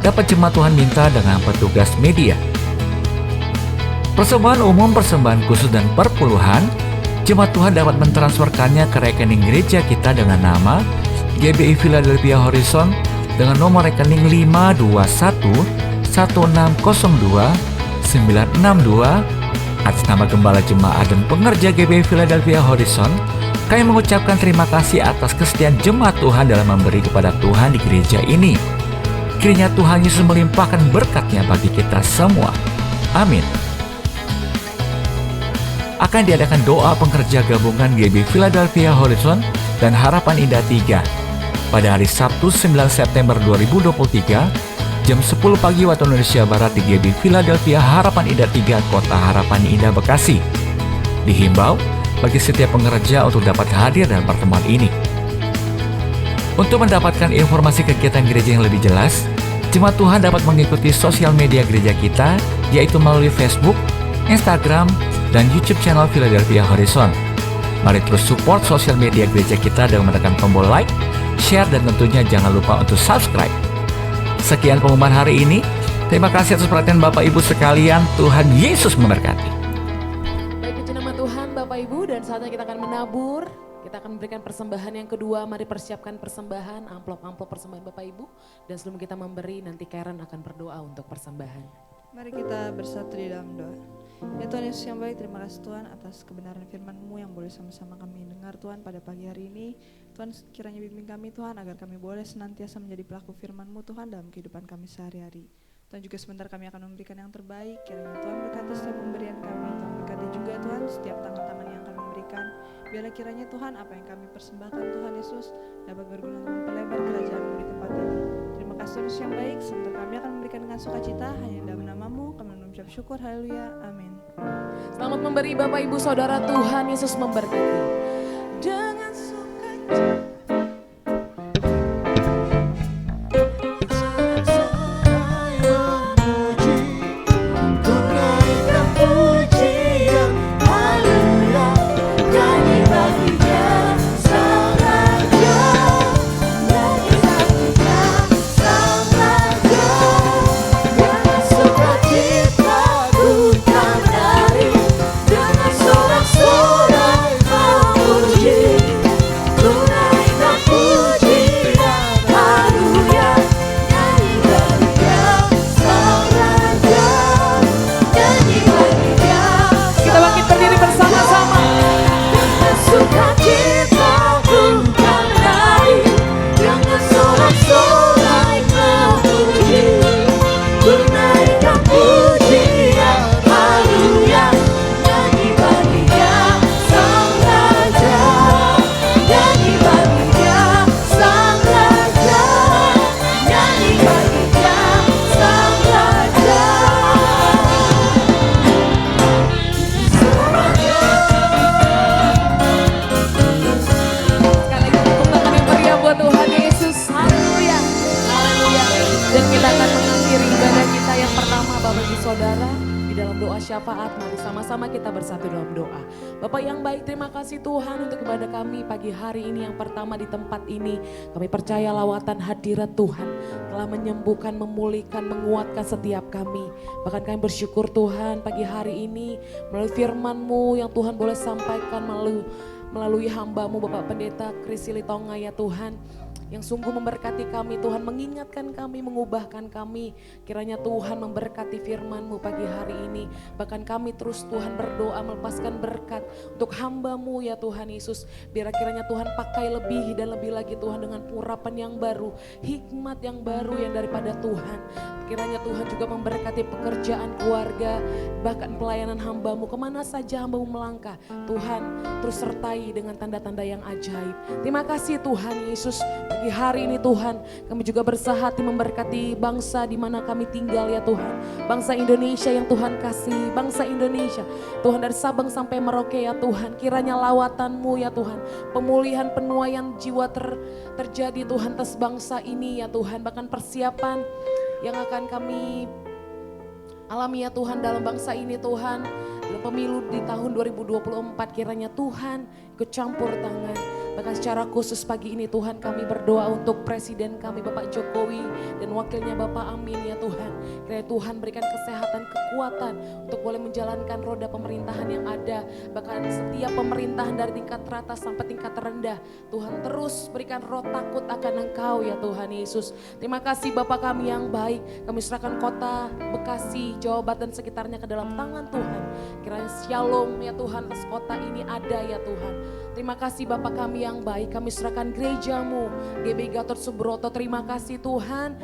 dapat Jemaat Tuhan minta dengan petugas media. Persembahan umum, persembahan khusus dan perpuluhan, Jemaat Tuhan dapat mentransferkannya ke rekening gereja kita dengan nama GBI Philadelphia Horizon dengan nomor rekening 521-1602-962 atas nama Gembala Jemaat dan pengerja GBI Philadelphia Horizon. Kami mengucapkan terima kasih atas kesetiaan Jemaat Tuhan dalam memberi kepada Tuhan di gereja ini. Kiranya Tuhan Yesus melimpahkan berkat-Nya bagi kita semua. Amin. Akan diadakan doa pengerja gabungan GB Philadelphia Horizon dan Harapan Indah 3 pada hari Sabtu 9 September 2023 jam 10 pagi waktu Indonesia Barat di GB Philadelphia Harapan Indah 3, Kota Harapan Indah Bekasi. Dihimbau bagi setiap pengerja untuk dapat hadir dalam pertemuan ini. Untuk mendapatkan informasi kegiatan gereja yang lebih jelas, Jemaat Tuhan dapat mengikuti sosial media gereja kita, yaitu melalui Facebook, Instagram, dan YouTube channel Philadelphia Horizon. Mari terus support sosial media gereja kita dengan menekan tombol like, share, dan tentunya jangan lupa untuk subscribe. Sekian pengumuman hari ini. Terima kasih atas perhatian Bapak Ibu sekalian. Tuhan Yesus memberkati. Baik, puji nama Tuhan Bapak Ibu, dan saatnya kita akan menabur. Kita akan memberikan persembahan yang kedua. Mari persiapkan persembahan, amplop-amplop persembahan Bapak Ibu. Dan sebelum kita memberi, nanti Karen akan berdoa untuk persembahan. Mari kita bersatu di dalam doa. Ya Tuhan Yesus yang baik, terima kasih Tuhan atas kebenaran firman-Mu yang boleh sama-sama kami dengar Tuhan pada pagi hari ini. Tuhan kiranya bimbing kami Tuhan agar kami boleh senantiasa menjadi pelaku firman-Mu Tuhan dalam kehidupan kami sehari-hari. Tuhan juga sebentar kami akan memberikan yang terbaik. Kiranya Tuhan berkati setiap pemberian kami. Tuhan berkati juga Tuhan setiap tangan-tangan yang kami berikan. Biarlah kiranya Tuhan apa yang kami persembahkan Tuhan Yesus dapat berguna untuk memperlebar kerajaan-Mu di tempat ini. Terima kasih Tuhan Yesus yang baik. Sebentar kami akan memberikan dengan sukacita hanya dalam nama-Mu. Kami mengucap syukur. Haleluya. Amin. Selamat memberi Bapak Ibu Saudara, Tuhan Yesus memberkati. Dengan bersatu dalam doa. Bapak yang baik, terima kasih Tuhan untuk ibadah kami pagi hari ini yang pertama di tempat ini. Kami percaya lawatan hadirat Tuhan telah menyembuhkan, memulihkan, menguatkan setiap kami. Bahkan kami bersyukur Tuhan pagi hari ini melalui firman-Mu yang Tuhan boleh sampaikan melalui hamba-Mu Bapak Pendeta Kris Silitonga ya Tuhan. Yang sungguh memberkati kami Tuhan, mengingatkan kami, mengubahkan kami. Kiranya Tuhan memberkati firman-Mu pagi hari ini. Bahkan kami terus Tuhan berdoa melepaskan berkat untuk hamba-Mu ya Tuhan Yesus. Biar kiranya Tuhan pakai lebih dan lebih lagi Tuhan dengan urapan yang baru, hikmat yang baru yang daripada Tuhan. Kiranya Tuhan juga memberkati pekerjaan keluarga, bahkan pelayanan hamba-Mu. Kemana saja hamba-Mu melangkah, Tuhan terus sertai dengan tanda-tanda yang ajaib. Terima kasih Tuhan Yesus. Pagi hari ini Tuhan, kami juga bersahati memberkati bangsa di mana kami tinggal ya Tuhan. Bangsa Indonesia yang Tuhan kasih, bangsa Indonesia. Tuhan dari Sabang sampai Merauke ya Tuhan, kiranya lawatan-Mu ya Tuhan. Pemulihan penuaian jiwa terjadi Tuhan atas bangsa ini ya Tuhan. Bahkan persiapan yang akan kami alami ya Tuhan dalam bangsa ini Tuhan. Dalam pemilu di tahun 2024 kiranya Tuhan ikut campur tangan. Bahkan secara khusus pagi ini Tuhan kami berdoa untuk Presiden kami Bapak Jokowi dan wakilnya Bapak Amin ya Tuhan. Kiranya Tuhan berikan kesehatan, kekuatan untuk boleh menjalankan roda pemerintahan yang ada. Bahkan setiap pemerintahan dari tingkat teratas sampai tingkat terendah. Tuhan terus berikan roh takut akan Engkau ya Tuhan Yesus. Terima kasih Bapak kami yang baik. Kami serahkan kota Bekasi, Jawa Barat dan sekitarnya ke dalam tangan Tuhan. Kiranya shalom ya Tuhan atas kota ini ada ya Tuhan. Terima kasih Bapak kami yang baik, kami serahkan gereja-Mu, GBI Gatot Subroto. Terima kasih Tuhan,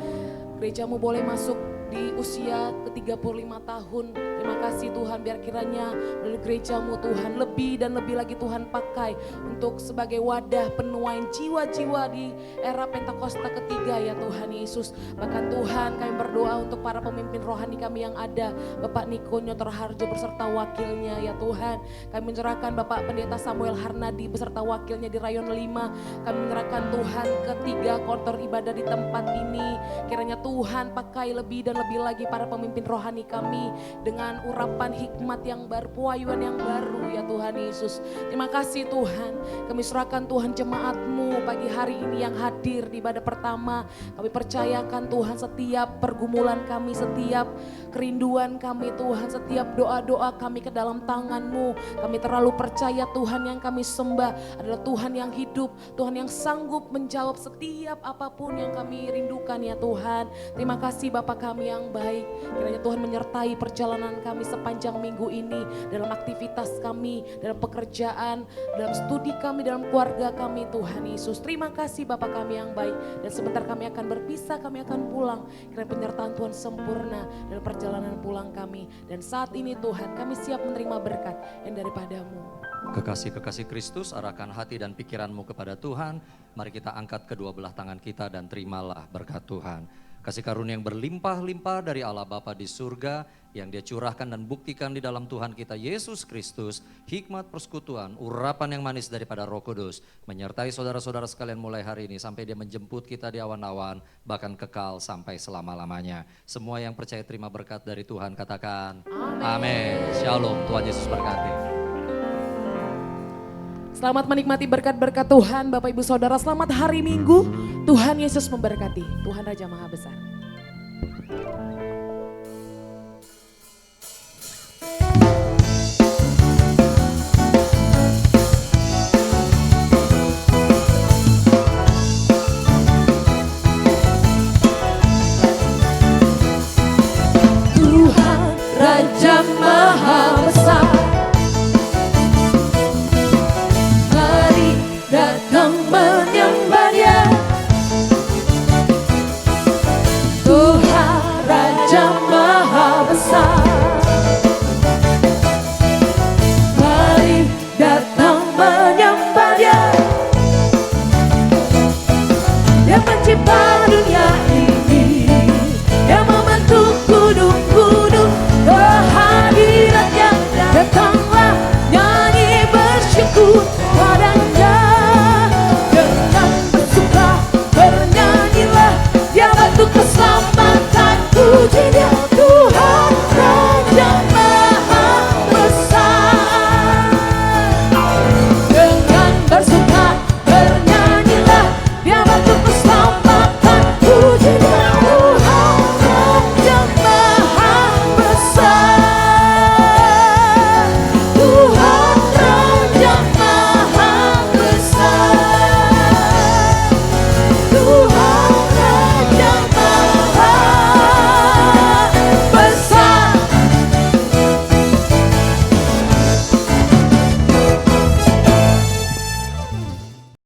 gereja-Mu boleh masuk di usia ke-35 tahun. Terima kasih Tuhan, biar kiranya melalui gereja-Mu Tuhan lebih dan lebih lagi Tuhan pakai untuk sebagai wadah penuaian jiwa-jiwa di era Pentakosta ketiga ya Tuhan Yesus. Bahkan Tuhan kami berdoa untuk para pemimpin rohani kami yang ada, Bapak Niko Nyotor Harjo beserta wakilnya ya Tuhan. Kami menyerahkan Bapak Pendeta Samuel Harnadi beserta wakilnya di Rayon 5. Kami menyerahkan Tuhan ketiga kantor ibadah di tempat ini. Kiranya Tuhan pakai lebih dan lebih lagi para pemimpin rohani kami dengan urapan hikmat yang baru, pewahyuan yang baru ya Tuhan Yesus. Terima kasih Tuhan, kami serahkan Tuhan jemaat-Mu pagi hari ini yang hadir di ibadah pertama. Kami percayakan Tuhan setiap pergumulan kami, setiap kerinduan kami Tuhan, setiap doa-doa kami ke dalam tangan-Mu. Kami terlalu percaya Tuhan yang kami sembah adalah Tuhan yang hidup, Tuhan yang sanggup menjawab setiap apapun yang kami rindukan ya Tuhan. Terima kasih Bapa kami yang baik, kiranya Tuhan menyertai perjalanan kami sepanjang minggu ini, dalam aktivitas kami, dalam pekerjaan, dalam studi kami, dalam keluarga kami Tuhan Yesus. Terima kasih Bapa kami yang baik, dan sebentar kami akan berpisah, kami akan pulang. Kiranya penyertaan Tuhan sempurna dalam perjalanan pulang kami. Dan saat ini Tuhan kami siap menerima berkat yang daripada-Mu. Kekasih-kekasih Kristus, arahkan hati dan pikiranmu kepada Tuhan. Mari kita angkat kedua belah tangan kita dan terimalah berkat Tuhan. Kasih karunia yang berlimpah-limpah dari Allah Bapa di surga yang Dia curahkan dan buktikan di dalam Tuhan kita Yesus Kristus, hikmat persekutuan, urapan yang manis daripada Roh Kudus menyertai saudara-saudara sekalian mulai hari ini sampai Dia menjemput kita di awan-awan, bahkan kekal sampai selama-lamanya. Semua yang percaya terima berkat dari Tuhan katakan amin. Shalom, Tuhan Yesus berkati. Selamat menikmati berkat-berkat Tuhan Bapak Ibu Saudara, selamat hari Minggu. Tuhan Yesus memberkati, Tuhan Raja Maha Besar.